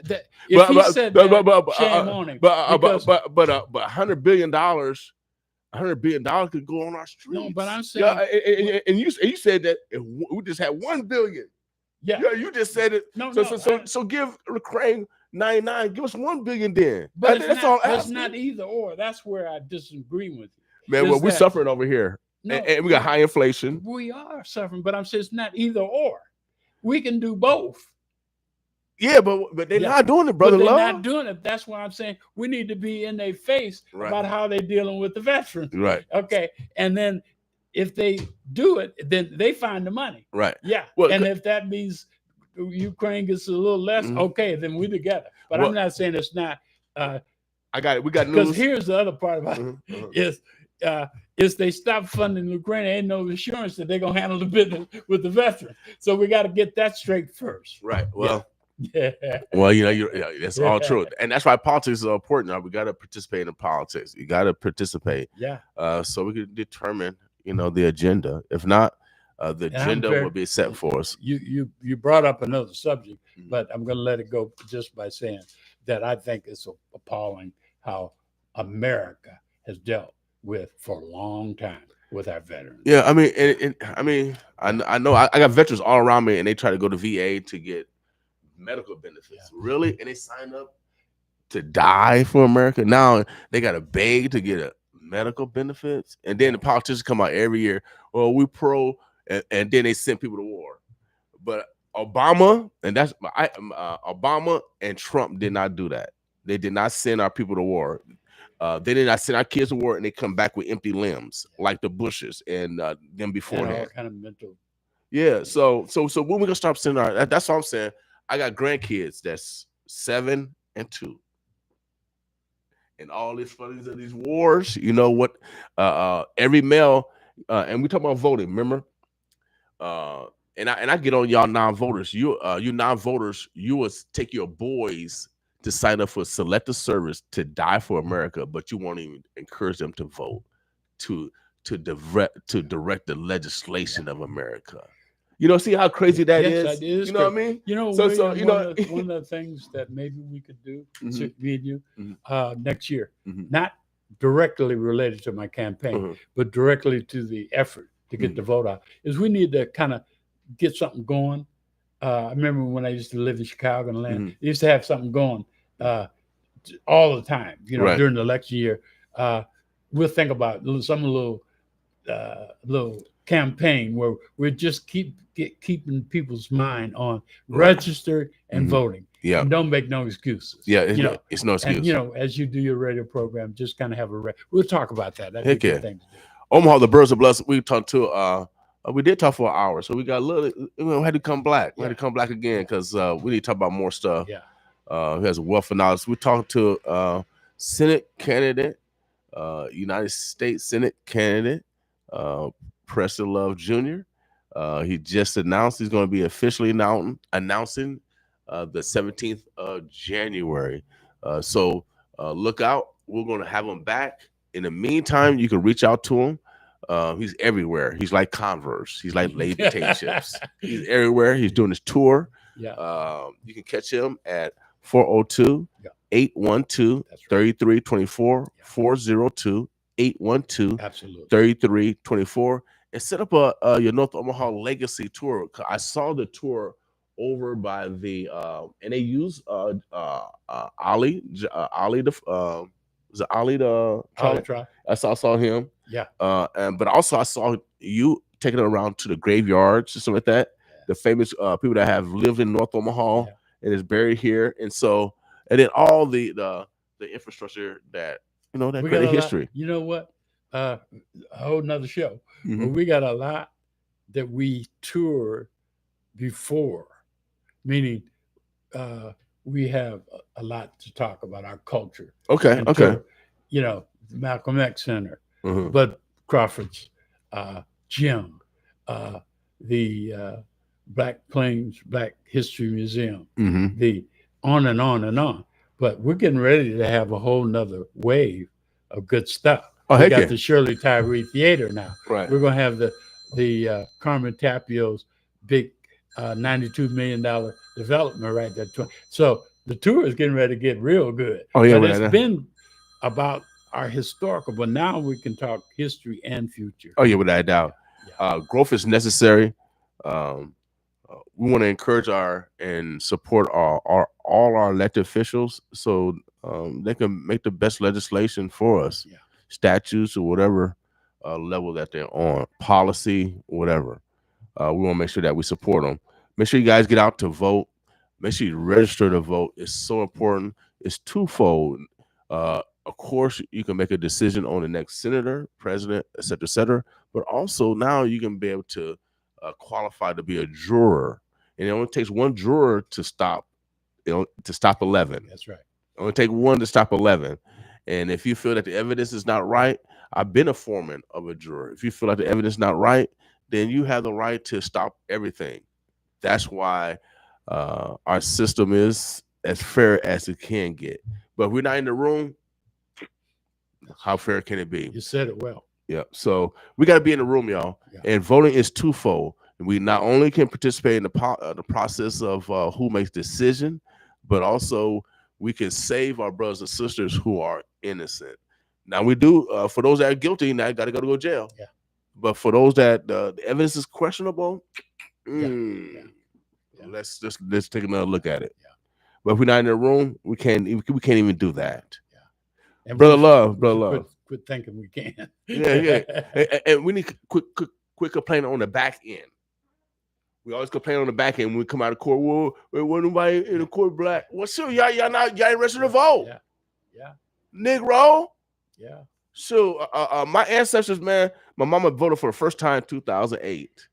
on him. But $100 billion could go on our streets. No, but I'm saying, and you said that if we just had $1 billion. Yeah, you just said it. So give Ukraine 99. Give us $1 billion then. But that's not either or. That's where I disagree with you. Man, well, we're suffering over here, and we got high inflation. We are suffering, but I'm saying it's not either or. We can do both. Yeah, but they're not doing it, brother. They're not doing it. That's why I'm saying we need to be in their face about how they're dealing with the veterans. Right. Okay, and then if they do it, then they find the money. Right. Yeah. Well, and if that means Ukraine gets a little less, okay, then we're together. But I'm not saying it's not. I got it. We got news. Because here's the other part about it is they stop funding Ukraine, there ain't no assurance that they're gonna handle the business with the veterans. So we got to get that straight first. Right. Well. Yeah. Well, that's all true, and that's why politics is so important. Now we got to participate in politics. You got to participate. Yeah. So we can determine, the agenda. If not, the agenda will be set for us. You brought up another subject, but I'm going to let it go just by saying that I think it's appalling how America has dealt with for a long time with our veterans. Yeah, I mean, I know I got veterans all around me, and they try to go to VA to get medical benefits. Really, and they sign up to die for America. Now they got to beg to get a medical benefits, and then the politicians come out every year. Well, we pro, and then they send people to war. But Obama Obama and Trump did not do that. They did not send our people to war. They did not send our kids to war, and they come back with empty limbs like the Bushes and them beforehand. And all kind of mental. Yeah. So when we gonna stop sending our? That's what I'm saying. I got grandkids that's 7 and 2. And all these funnies of these wars, you know what? Every male, and we talk about voting. Remember, and I get on y'all non-voters. You non-voters, you would take your boys to sign up for selective service to die for America, but you won't even encourage them to vote to direct the legislation of America. You know, see how crazy that is? You know what I mean? You know, So you know, one of the things that maybe we could do, me and you, next year, not directly related to my campaign, but directly to the effort to get the vote out, is we need to kind of get something going. I remember when I used to live in Chicago and land, they used to have something going all the time, you know, during the election year. We'll think about some little campaign where we just keeping people's mind on register and voting. Yeah, and don't make no excuses. Yeah, it's no excuse. And, you know, as you do your radio program, just kind of have we'll talk about that. That'd be a good thing to do. Omaha, the birds are blessed. We talked to we did talk for an hour, so we got a little. We had to come back. We had to come back again because we need to talk about more stuff. Yeah, he has a wealth of knowledge. We talked to Senate candidate, United States Senate candidate, Preston Love Jr. He just announced he's going to be officially announcing the 17th of January. So look out. We're going to have him back. In the meantime, you can reach out to him. He's everywhere. He's like Converse. He's like Lady Potato Chips. He's everywhere. He's doing his tour. Yeah. You can catch him at 402-812-3324, 402-812-3324, and set up your North Omaha Legacy tour. I saw the tour over by the and they use Ali was it Ali the I saw him. Yeah. But also I saw you taking it around to the graveyards and stuff like that. Yeah. The famous people that have lived in North Omaha and is buried here. And so, and then all the infrastructure that, you know, that created history. You know what? A whole nother show. But we got a lot that we toured before, meaning we have a lot to talk about our culture. Okay. You know, Malcolm X Center, Bud Crawford's gym, the Black Plains Black History Museum, the on and on and on. But we're getting ready to have a whole nother wave of good stuff. We got the Shirley Tyree Theater now. Right. We're going to have the Carmen Tapio's big $92 million development right there. So the tour is getting ready to get real good. Oh, yeah. But it's been about our historical, but now we can talk history and future. Oh, yeah, without a doubt. Yeah. Growth is necessary. We want to encourage and support all our elected officials so they can make the best legislation for us. Yeah. Statutes or whatever level that they're on, policy, whatever. We want to make sure that we support them. Make sure you guys get out to vote. Make sure you register to vote. It's so important. It's twofold. Of course, you can make a decision on the next senator, president, et cetera, but also now you can be able to qualify to be a juror. And it only takes one juror to stop 11. That's right. It only take one to stop 11. And if you feel that the evidence is not right, I've been a foreman of a juror. If you feel like the evidence is not right, then you have the right to stop everything. That's why our system is as fair as it can get. But if we're not in the room, how fair can it be? You said it well. Yeah. So we got to be in the room, y'all. Yeah. And voting is twofold. We not only can participate in the process of who makes decision, but also we can save our brothers and sisters who are innocent. Now we do for those that are guilty. Now got to go to jail. Yeah. But for those that the evidence is questionable, Yeah. let's take another look at it. Yeah. But if we're not in the room, we can't even do that. Yeah. And brother love. Quit thinking we can. Yeah. and we need quick complaint on the back end. We always complain on the back end when we come out of court. Well, nobody in the court black. Well, sure, y'all ain't registered to vote. Yeah. Negro. Yeah. So my ancestors, man, my mama voted for the first time in 2008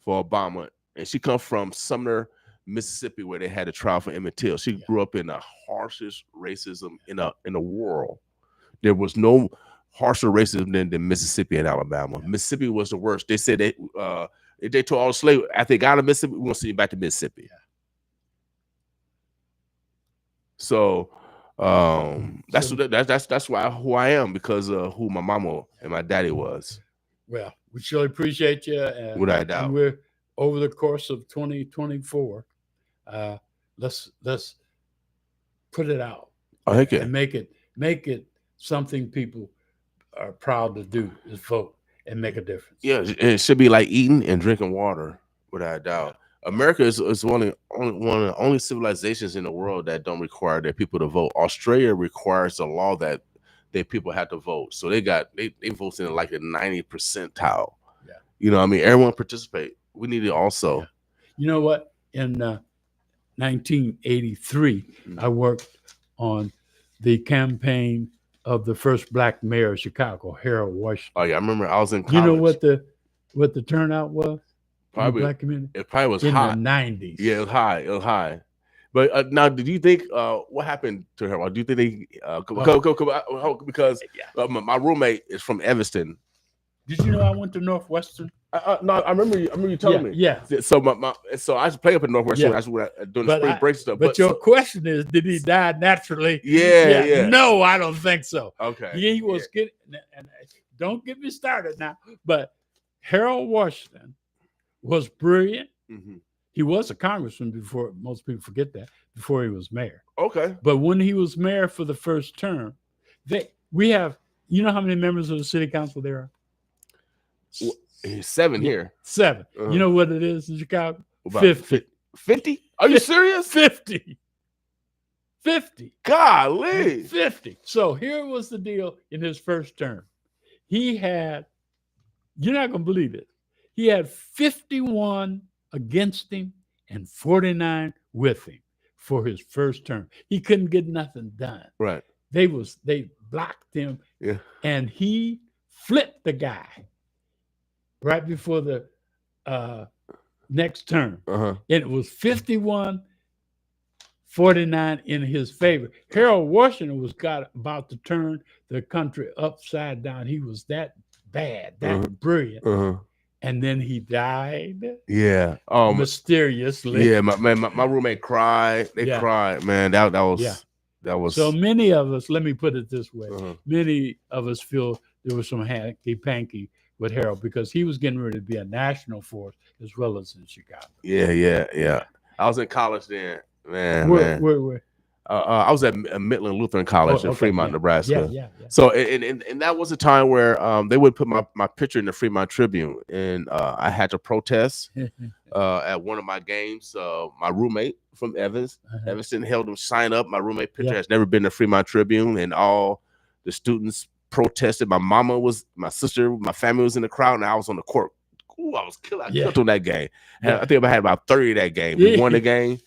for Obama, and she come from Sumner, Mississippi, where they had a trial for Emmett Till. She grew up in the harshest racism in the world. There was no harsher racism than Mississippi and Alabama. Mississippi was the worst. They said they told all the slaves after they got to Mississippi, we're gonna send you back to Mississippi. So that's why who I am, because of who my mama and my daddy was. Well, we surely appreciate you. Without a doubt. And we're over the course of 2024. Let's put it out. And make it something people are proud to do, is vote and make a difference. Yeah, it should be like eating and drinking water, without a doubt. America is one of the only civilizations in the world that don't require their people to vote. Australia requires a law that their people have to vote. So they vote in like the 90th percentile. Yeah. You know what I mean? Everyone participate. We need it also. Yeah. You know what? In 1983, I worked on the campaign of the first black mayor of Chicago, Harold Washington. Oh yeah, I remember. I was in college. You know what the turnout was? Probably, black community? It probably was in high. the 90s. Yeah, it was high. But now, did you think what happened to her? Do you think they because my roommate is from Evanston. Did you know I went to Northwestern? No, I remember you telling me. Yeah. So I just play up in Northwestern. Yeah. That's what during the spring break stuff. But your question is, did he die naturally? Yeah. No, I don't think so. Okay. He was getting, and don't get me started now. But Harold Washington was brilliant. Mm-hmm. He was a congressman before, most people forget that, before he was mayor. Okay. But when he was mayor for the first term, we have, you know how many members of the city council there are? 7 here. 7. You know what it is in Chicago? About 50. 50? Are you serious? 50. Golly. 50. So here was the deal in his first term. He had, you're not going to believe it, he had 51 against him and 49 with him for his first term. He couldn't get nothing done. Right. They blocked him. Yeah. And he flipped the guy right before the next term. Uh-huh. And it was 51-49 in his favor. Harold Washington was about to turn the country upside down. He was that bad, that brilliant. Uh-huh. And then he died. Yeah. Mysteriously. Yeah, my roommate cried. They cried, man. That was so many of us, let me put it this way. Many of us feel there was some hanky-panky with Harold because he was getting ready to be a national force as well as in Chicago. Yeah. I was in college then, man. Where? I was at Midland Lutheran College in Fremont, Nebraska. Yeah. So and that was a time where they would put my picture in the Fremont Tribune, and I had to protest at one of my games. My roommate from Evanston held him sign up. My roommate picture has never been in the Fremont Tribune, and all the students protested. My sister, my family was in the crowd, and I was on the court. Ooh, I was killed. I killed on that game. I think I had about 30 that game. We won the game.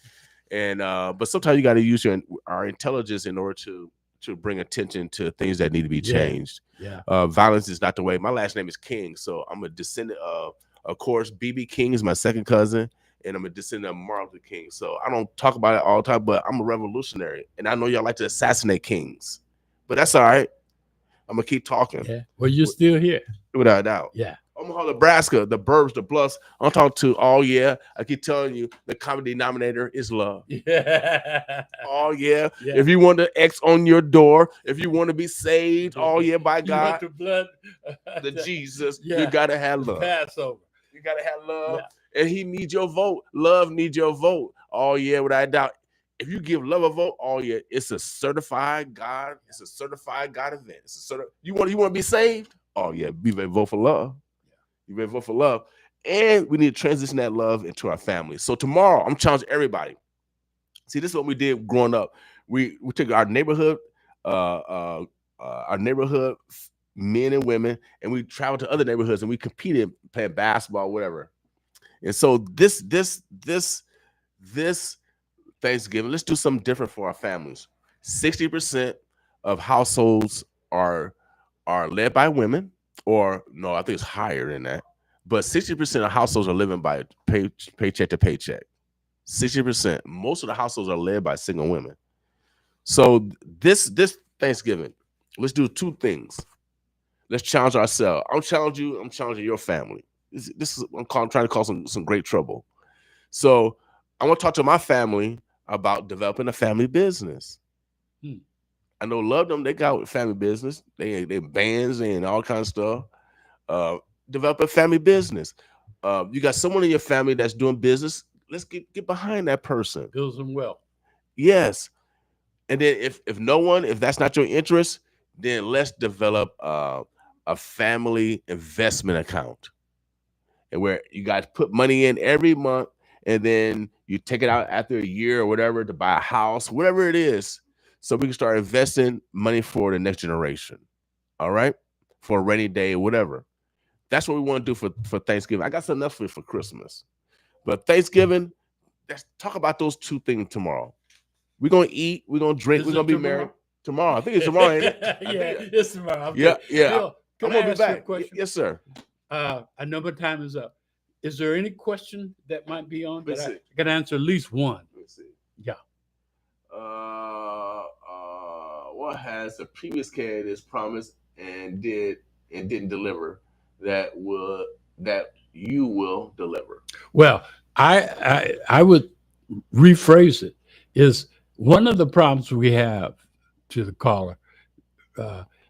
And but sometimes you got to use our intelligence in order to bring attention to things that need to be changed. Violence is not the way. My last name is King, so I'm a descendant of course, B.B. King is my second cousin, and I'm a descendant of Martin Luther King. So I don't talk about it all the time, but I'm a revolutionary, and I know y'all like to assassinate kings, but that's all right. I'm gonna keep talking. Yeah. Well, you're still here, without a doubt. Yeah. Omaha, Nebraska, the burbs, the bluffs. I'm talking to I keep telling you, the common denominator is love. Yeah. If you want the X on your door, if you want to be saved, by God, the blood, the Jesus, you gotta have love. Passover. You gotta have love, and He needs your vote. Love needs your vote. Without a doubt. If you give love a vote, it's a certified God. It's a certified God event. You want to be saved? Vote for love. You better vote for love. And we need to transition that love into our families. So tomorrow, I'm challenging everybody. See, this is what we did growing up. We took our neighborhood men and women, and we traveled to other neighborhoods and we competed playing basketball, whatever. And so this Thanksgiving, let's do something different for our families. 60% of households are led by women, or no, I think it's higher than that. But 60% of households are living by paycheck to paycheck. 60%. Most of the households are led by single women. So this Thanksgiving, let's do two things. Let's challenge ourselves. I'm challenging your family. I'm trying to cause some great trouble. So I want to talk to my family about developing a family business. I know love them. They got family business. They bands and all kinds of stuff. Develop a family business. You got someone in your family that's doing business. Let's get behind that person. Build some wealth. Yes. And then if that's not your interest, then let's develop a family investment account, and where you guys put money in every month, and then you take it out after a year or whatever to buy a house, whatever it is, so we can start investing money for the next generation. All right, for a rainy day or whatever. That's what we want to do for Thanksgiving. I got some enough for Christmas, but Thanksgiving, let's talk about those two things tomorrow. We're gonna eat. We're gonna drink. We're gonna be merry tomorrow. I think it's tomorrow, ain't it? It's tomorrow. Yeah. Bill, I'm gonna be back. Yes, sir. I know my time is up. Is there any question that might be on? Let's see. I got to answer at least one. Let's see. Yeah. What has the previous candidates promised and didn't deliver that you will deliver? Well, I would rephrase it. Is one of the problems we have, to the caller,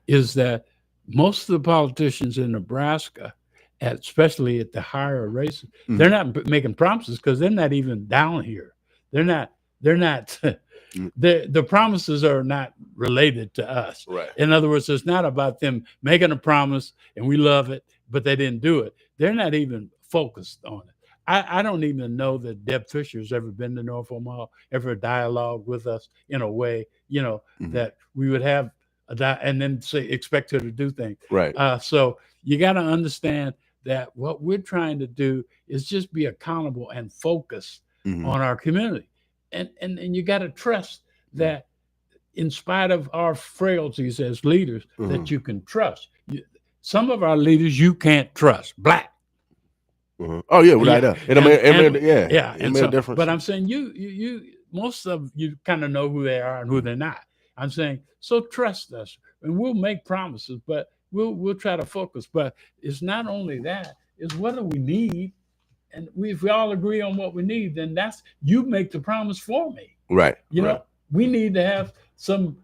is that most of the politicians in Nebraska, especially at the higher races, they're not making promises because they're not even down here. They're not. The promises are not related to us. Right. In other words, it's not about them making a promise and we love it, but they didn't do it. They're not even focused on it. I don't even know that Deb Fisher's ever been to North Omaha, ever dialogue with us in a way, that we would have and then expect her to do things. Right. So you got to understand that what we're trying to do is just be accountable and focus on our community. And you got to trust that in spite of our frailties as leaders, that you can trust. Some of our leaders you can't trust. Black. Oh yeah, without that. It made a difference. But I'm saying you most of you kind of know who they are and who they're not. I'm saying, so trust us, and we'll make promises, but we'll try to focus. But it's not only that; it's what do we need, and if we all agree on what we need, then that's you make the promise for me. Right. You know, we need to have some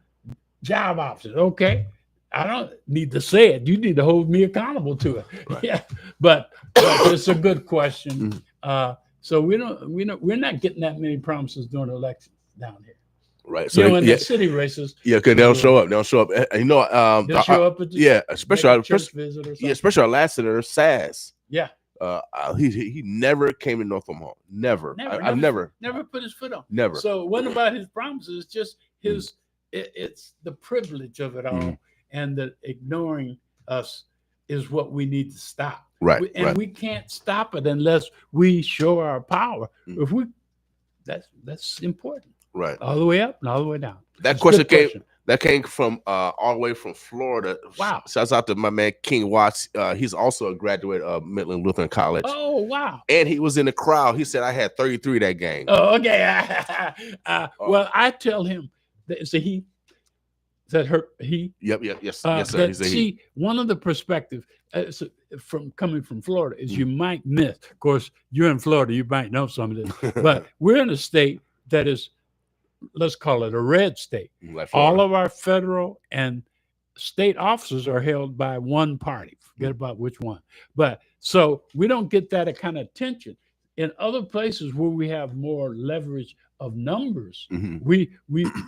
job options. Okay. I don't need to say it. You need to hold me accountable to it. Right. Yeah, but it's a good question. So we're not getting that many promises during elections down here. Right. So in the city races. Yeah, because they don't show up. They don't show up. They'll show up at the especially our church visit or something. Especially our last senator, Sass. Yeah. He never came to North Omaha. Never. I've never put his foot on. Never. So what about his promises? It's just his. It's the privilege of it all. And that ignoring us is what we need to stop. Right. We can't stop it unless we show our power. If that's important. Right. All the way up and all the way down. That question came from all the way from Florida. Wow. Shouts out to my man King Watts. He's also a graduate of Midland Lutheran College. Oh, wow. And he was in the crowd. He said I had 33 that game. Oh, okay. Well, I tell him that it's a he. Is that her? He? Yep. Yes, sir. He's a he. One of the perspectives from coming from Florida is you might miss. Of course, you're in Florida. You might know some of this, but we're in a state that is, let's call it a red state. Like all of our federal and state offices are held by one party. Forget about which one. But so we don't get that kind of attention. in other places where we have more leverage of numbers, Mhm. we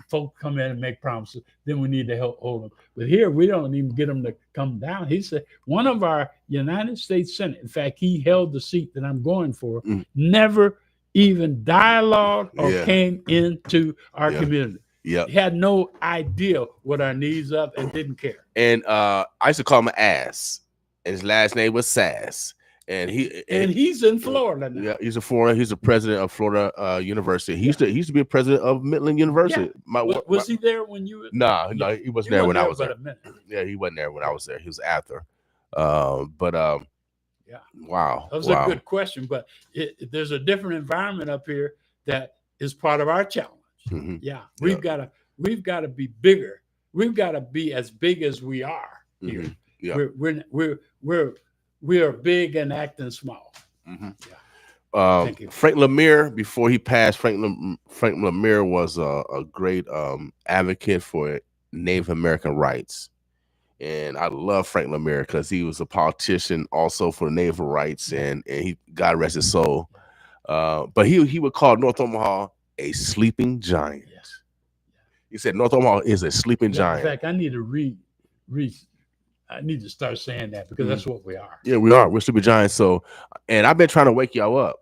folk come in and make promises, then we need to help hold them. But here we don't even get them to come down. He said one of our United States Senate, in fact, he held the seat that I'm going for, never even dialogued or Yeah. came into our Yeah. community. Yep. He had no idea what our needs are and didn't care. And I used to call him Ass, and his last name was Sass. And he's in Florida now. Yeah, he's a Florida. He's the president of Florida University. He used to be a president of Midland University. Yeah. Was he there when you were? No, he wasn't there when I was there. A minute. Yeah, he wasn't there when I was there. He was after. Yeah. Wow. That was a good question, but there's a different environment up here that is part of our challenge. Mm-hmm. Yeah, we've got to be bigger. We've got to be as big as we are here. Mm-hmm. Yeah, we are big and acting small. Mm-hmm. Yeah. Thank you. Frank Lemire, before he passed, Frank Lemire was a great advocate for Native American rights. And I love Frank Lemire because he was a politician also for Native rights, and he, God rest his soul. But he would call North Omaha a sleeping giant. Yes. He said North Omaha is a sleeping giant. In fact, I need to I need to start saying that because that's what we are. Yeah, we are. We're sleeping giants. So, and I've been trying to wake y'all up.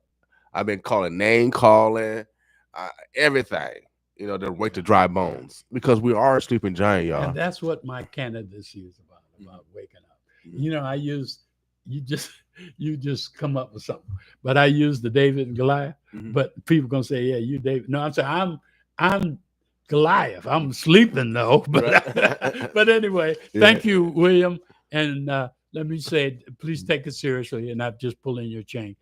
I've been name calling, everything, to wake the dry bones, because we are a sleeping giant, y'all. And that's what my candidacy is about waking up. You just come up with something. But I use the David and Goliath. Mm-hmm. But people gonna say, yeah, you David. No, I'm saying I'm Goliath. I'm sleeping though. But but anyway, thank you, William. And let me say, please take it seriously and not just pulling your chain.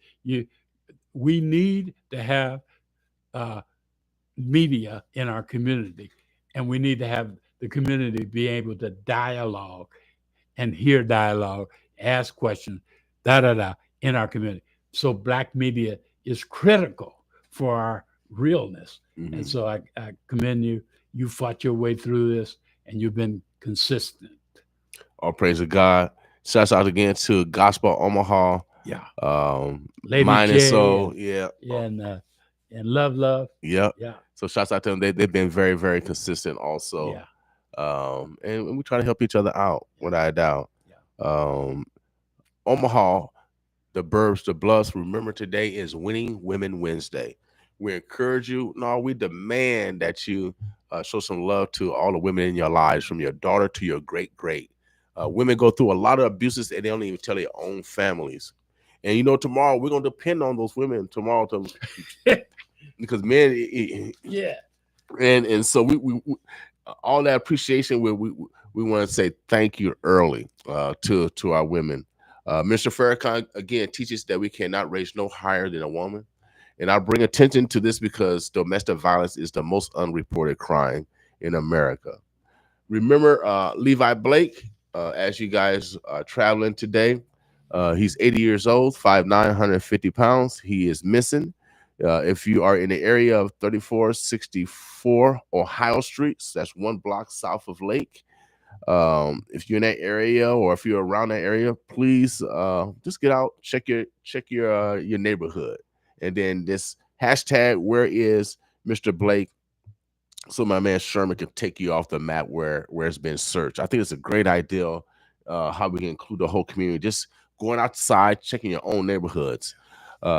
We need to have media in our community, and we need to have the community be able to dialogue and hear dialogue, ask questions, in our community. So Black media is critical for our realness. Mm-hmm. And so I commend you. You fought your way through this, and you've been consistent. All praise to God. Shouts out again to Gospel Omaha. Yeah. Lady Mind and Soul. Yeah. And Love. Yep. Yeah. So shouts out to them. They've been very, very consistent also. Yeah. And we try to help each other out, without a doubt. Yeah. Omaha, the Burbs, the Bluffs, remember today is Winning Women Wednesday. We encourage you, we demand that you show some love to all the women in your lives, from your daughter to your great-great. Women go through a lot of abuses and they don't even tell their own families. And tomorrow we're going to depend on those women tomorrow because men, yeah. And so we all that appreciation, we want to say thank you early to our women. Mr. Farrakhan again teaches that we cannot raise no higher than a woman. And I bring attention to this because domestic violence is the most unreported crime in America. Remember Levi Blake, as you guys are traveling today. He's 80 years old, 5'9", 150 pounds. He is missing. If you are in the area of 3464 Ohio Street, that's 1 block south of Lake. If you're in that area, or if you're around that area, please just get out, check your neighborhood. And then this hashtag, where is Mr. Blake? So my man Sherman can take you off the map where it's been searched. I think it's a great idea how we can include the whole community. Just going outside, checking your own neighborhoods.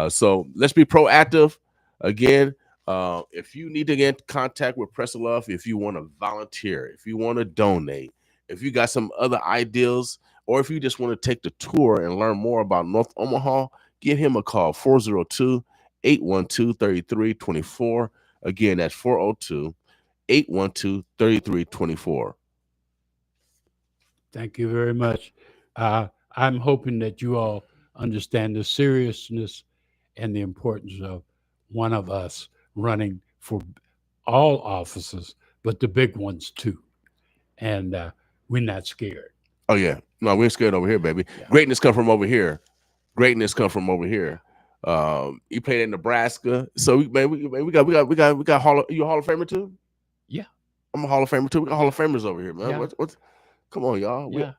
So let's be proactive. Again, if you need to get in contact with Preston Love, if you want to volunteer, if you want to donate, if you got some other ideas, or if you just want to take the tour and learn more about North Omaha, give him a call, 402-812-3324. Again, that's 402-812-3324. Thank you very much. I'm hoping that you all understand the seriousness and the importance of one of us running for all offices, but the big ones too. And we're not scared. Oh yeah, no, we're scared over here, baby. Yeah. Greatness come from over here. Greatness come from over here. He played in Nebraska, so we got Hall. You a Hall of Famer too? Yeah, I'm a Hall of Famer too. We got Hall of Famers over here, man. Yeah. What's come on, y'all. Yeah,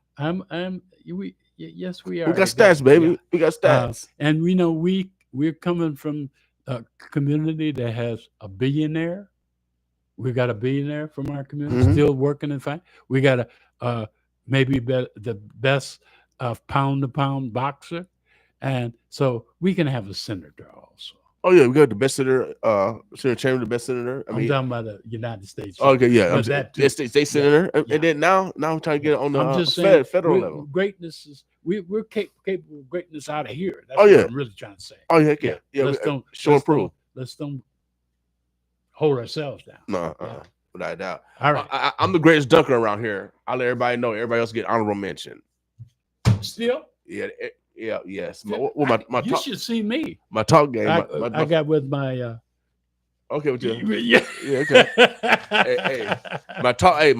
yes, we are. We got stats, baby. Yeah. We got stats. And we know we we're coming from a community that has a billionaire. We got a billionaire from our community Mhm. still working and fine. We got a maybe the best pound to pound boxer, and so we can have a senator also. Oh yeah, we got the best senator, Senator Chamber, the best senator. I I'm mean, talking about the United States. okay, yeah, But that too. state Yeah, senator, yeah. and then now I'm trying to get it on the I'm just saying, federal level. greatness is we're capable of greatness out of here. That's Oh, what yeah. I'm really trying to say. Oh yeah, yeah. Let's don't show and prove. Let's don't hold ourselves down. No, Yeah. without a doubt. All right. I'm the greatest dunker around here. I'll let everybody know. Everybody else get honorable mention. Still, Yeah, yes. you talk, should see me. my talk game. I got with my. Okay, with you. Yeah. Yeah, okay. hey, my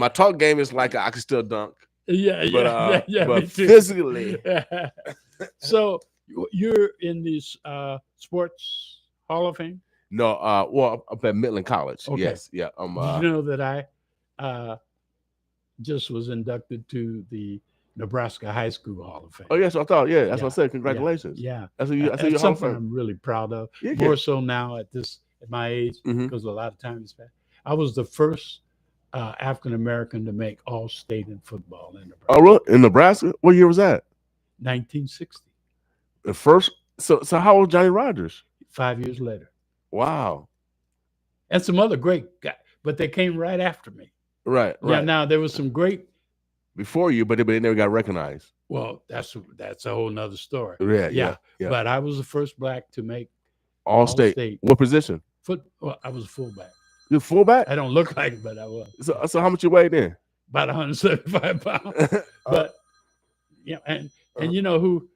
talk game is like I can still dunk. Yeah, but me too. physically. So you're in this sports Hall of Fame? No, well, up at Midland College. Okay. Yes, yeah. Did you know that I just was inducted to the Nebraska High School Hall of Fame? Oh, yes, I thought. Yeah, that's Yeah, what I said. Congratulations. Yeah. That's what you. That's something I'm really proud of. Yeah, More so now at my age, Mhm. because a lot of time has passed. I was the first African American to make All-State in football in Nebraska. Oh, really? In Nebraska? What year was that? 1960. The first. So how old was Johnny Rogers? 5 years later. Wow. And some other great guys, but they came right after me. Right. Yeah. Now there was some great. Before you, but they never got recognized. Well, that's a whole nother story. Yeah. But I was the first black to make All-State. What position? Well, I was a fullback. You fullback? I don't look like it, but I was. So how much you weigh then? About 175 pounds. But yeah, and you know who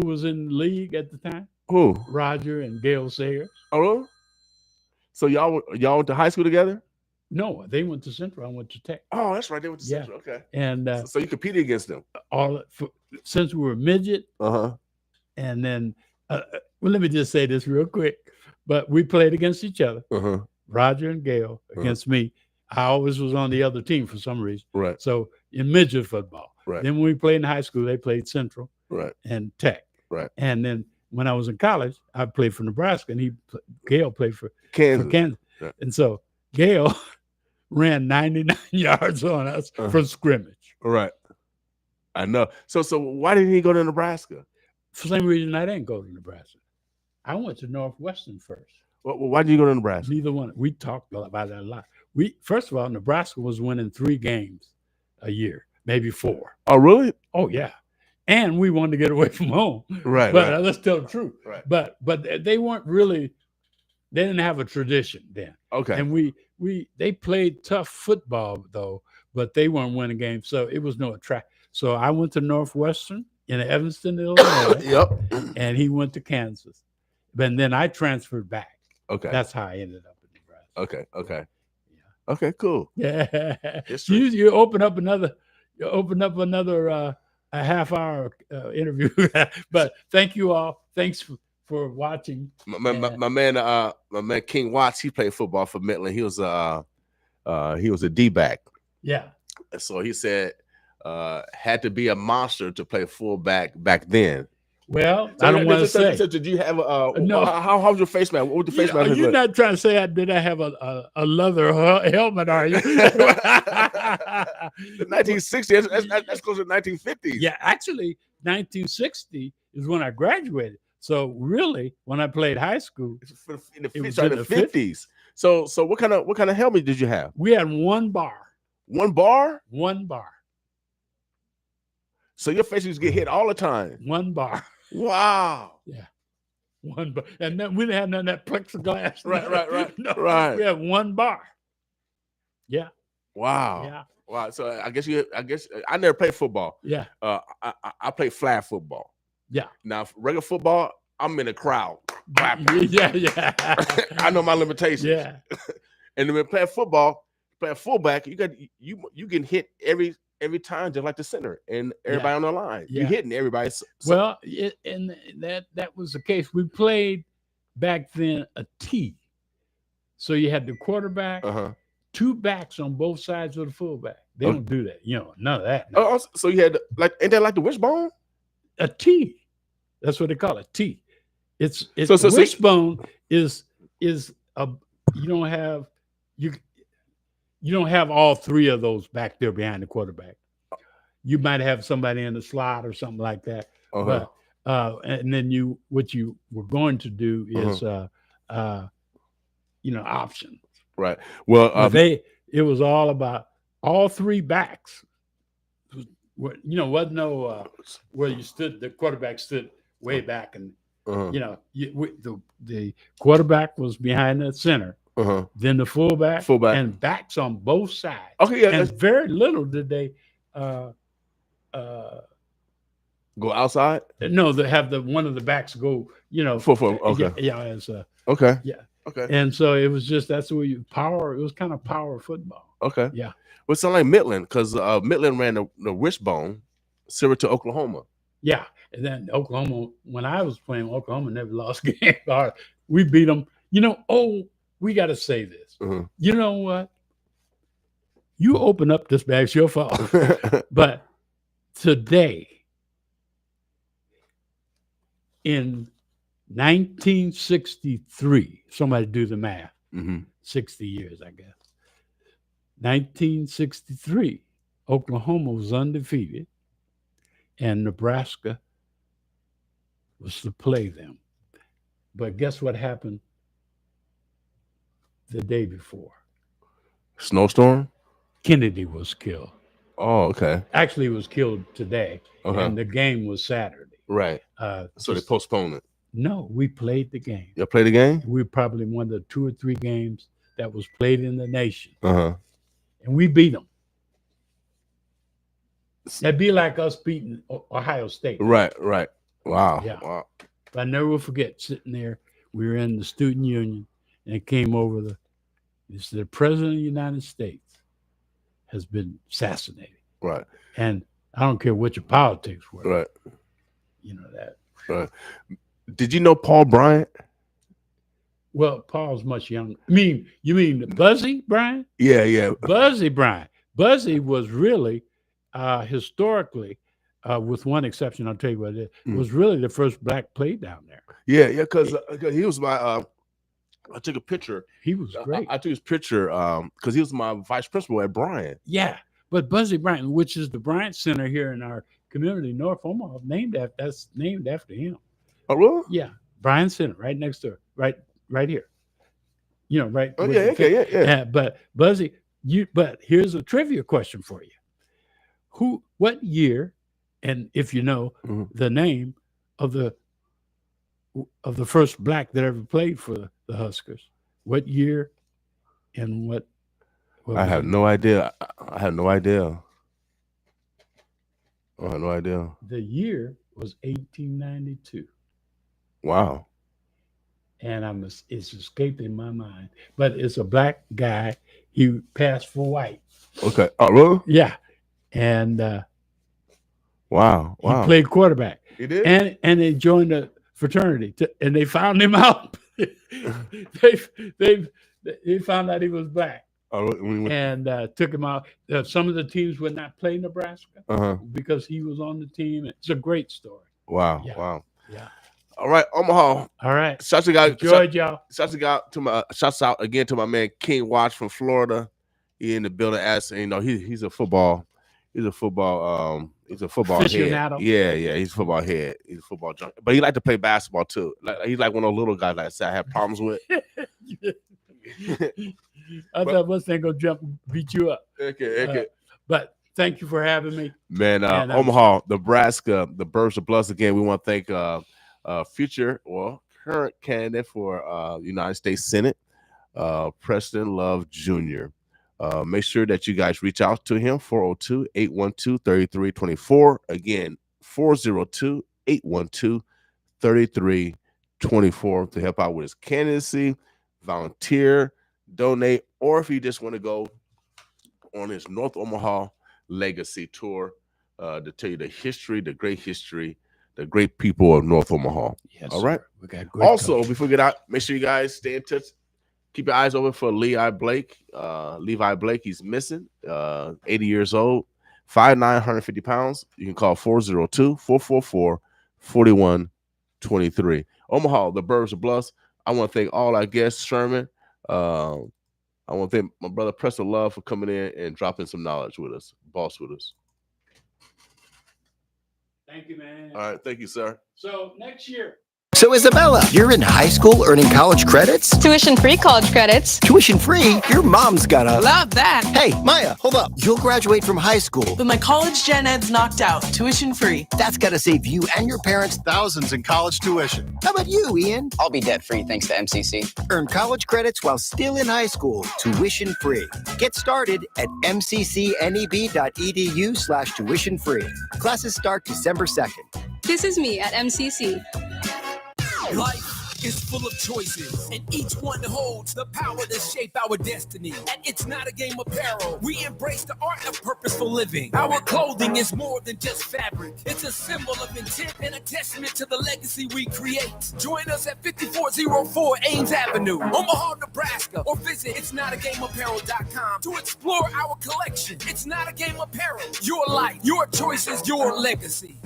was in the league at the time? Who? Roger and Gail Sayers. Oh, really? So y'all went to high school together? No, they went to Central. I went to Tech. Oh, that's right. They went to Central. Okay. And so you competed against them? Since we were midget. And then, well, let me just say this real quick. But we played against each other. Roger and Gail against me. I always was on the other team for some reason. Right. So in midget football. Right. Then when we played in high school, they played Central. Right. And Tech. Right. And then when I was in college, I played for Nebraska, and Gail played for Kansas. Right. And so Gail ran 99 yards on us from scrimmage. Right. I know. So why didn't he go to Nebraska? For some reason, I didn't go to Nebraska. I went to Northwestern first. Well, why did you go to Nebraska? Neither one. We talked about that a lot. First of all, Nebraska was winning 3 games a year, maybe 4. Oh, really? Oh, yeah. And we wanted to get away from home. Right. But let's tell the truth. Right. But they weren't really. They didn't have a tradition then. Okay. And they played tough football though, but they weren't winning games, so it was no attract. So I went to Northwestern in Evanston, Illinois. Yep. And he went to Kansas. But then I transferred back. Okay. That's how I ended up in Nebraska. Okay. Yeah. Okay, cool. Yeah. You open up another a half-hour interview. But thank you all. Thanks for watching. My man King Watts, he played football for Midland. He was a D-back. Yeah. So he said had to be a monster to play fullback back then. Well, so I don't want to say. So did you have no? How was your face man? What was the face man? You're not trying to say did I have a leather helmet? Are you? The 1960s. That's close to 1950s. Yeah, actually, 1960 is when I graduated. So really, when I played high school, in the 50s. So what kind of helmet did you have? We had 1 bar. 1 bar? 1 bar. So your face used to get hit all the time. 1 bar. Wow. Yeah. 1 bar. And then we didn't have none of that plexiglass. Right. No, right. We had 1 bar. Yeah. Wow. Yeah. Wow. So I guess I never played football. Yeah. I played flag football. Yeah. Now regular football, I'm in the crowd. Yeah. I know my limitations. Yeah. And then when playing football, playing fullback, you can hit every time just like the center and everybody on the line. Yeah. You're hitting everybody. Well, and that was the case. We played back then a T. So you had the quarterback, 2 backs on both sides of the fullback. They don't do that. None of that. No. Oh, so you had ain't that like the wishbone? A T. That's what they call it, T. It's So wishbone is a you don't have you don't have all three of those back there behind the quarterback. You might have somebody in the slot or something like that, but and then what you were going to do is option. Right. Well, But it was all about all three backs. Wasn't no where you stood. The quarterback stood way back, and the quarterback was behind the center. Then the fullback, and backs on both sides. Okay, yeah. And very little did they go outside. No, they have one of the backs go. Okay. Yeah. Okay. Yeah. Okay. And so it was just that's where power. It was kind of power football. Okay. Yeah. Well, it sounded like Midland because Midland ran the wishbone, similar to Oklahoma. Yeah, and then Oklahoma. When I was playing, Oklahoma never lost a game. We beat them. We got to say this. You know what? You open up this bag, it's your fault. But today, in 1963, somebody do the math. 60 years, I guess. 1963, Oklahoma was undefeated, and Nebraska was to play them. But guess what happened the day before? Snowstorm? Kennedy was killed. Oh, okay. Actually, he was killed today, and the game was Saturday. Right. So they postponed it. No, we played the game. You played the game? We probably one of the 2 or 3 games that was played in the nation. And we beat them. That'd be like us beating Ohio State. Right. Wow. Yeah. Wow. But I never will forget sitting there. We were in the student union, and it came over the President of the United States has been assassinated. Right. And I don't care what your politics were. Right. You know that. Right. Did you know Paul Bryant? Well, Paul's much younger. You mean Buzzy Bryant? Yeah. Buzzy Bryant. Buzzy was really historically, with one exception, I'll tell you what it is, was really the first black play down there. Yeah, because he was my I took a picture. He was great. I took his picture because he was my vice principal at Bryant. Yeah, but Buzzy Bryant, which is the Bryant Center here in our community, North Omaha, that's named after him. Oh, really? Yeah, Bryant Center, right next door, right here. Right. Oh, yeah, okay, yeah. But Buzzy, but here's a trivia question for you. What year, and if you know the name of the first black that ever played for the Huskers, what year and what I have no idea. I have no idea. I have no idea. The year was 1892. Wow. And it's escaping my mind. But it's a black guy. He passed for white. Okay. Oh, really? Yeah. And wow. He played quarterback. He did? And they joined the fraternity. And they found him out. they found out he was black. And took him out. Some of the teams would not play Nebraska because he was on the team. It's a great story. Wow. Yeah. Wow. Yeah. All right, Omaha. All right. Shouts out again to my man King Watch from Florida. He in the building as he's a football aficionado. Head. Yeah, he's a football head. He's a football junkie. But he like to play basketball too. He's like one of those little guys like I have problems with. I thought what's they gonna jump and beat you up. Okay. But thank you for having me. Man, Omaha, Nebraska, the Birds of Bloods again. We want to thank current candidate for United States Senate, Preston Love Jr. Make sure that you guys reach out to him, 402-812-3324. Again, 402-812-3324 to help out with his candidacy, volunteer, donate, or if you just want to go on his North Omaha Legacy Tour to tell you the history, the great history, the great people of North Omaha. Yes, all right. We got great also, culture. before we get out, make sure you guys stay in touch. Keep your eyes open for Levi Blake. Levi Blake, he's missing. 80 years old, 5'9", 150 pounds. You can call 402-444-4120. 23. Omaha, the Burbs are blessed. I want to thank all our guests, Sherman. I want to thank my brother Preston Love for coming in and dropping some knowledge with us, boss with us. Thank you, man. All right, thank you, sir. So next year. So Isabella, you're in high school earning college credits? Tuition-free college credits. Tuition-free? Your mom's got a... Love that. Hey, Maya, hold up. You'll graduate from high school. But my college gen ed's knocked out. Tuition-free. That's got to save you and your parents thousands in college tuition. How about you, Ian? I'll be debt-free thanks to MCC. Earn college credits while still in high school, tuition-free. Get started at mccneb.edu/tuition-free. Classes start December 2nd. This is me at MCC. Life is full of choices, and each one holds the power to shape our destiny. And it's not a game apparel. We embrace the art of purposeful living. Our clothing is more than just fabric. It's a symbol of intent and a testament to the legacy we create. Join us at 5404 Ames Avenue, Omaha, Nebraska, or visit itsnotagameapparel.com to explore our collection. It's Not a Game Apparel. Your life, your choices, your legacy.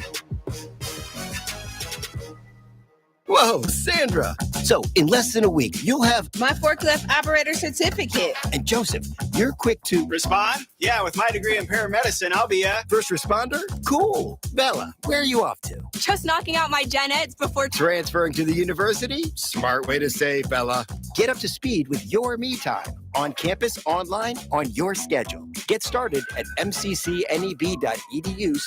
Whoa, Sandra. So in less than a week, you'll have... my forklift operator certificate. And Joseph, you're quick to... respond? Yeah, with my degree in paramedicine, I'll be a... first responder? Cool. Bella, where are you off to? Just knocking out my gen eds before... Transferring to the university? Smart way to save, Bella. Get up to speed with your me time. On campus, online, on your schedule. Get started at mccneb.edu/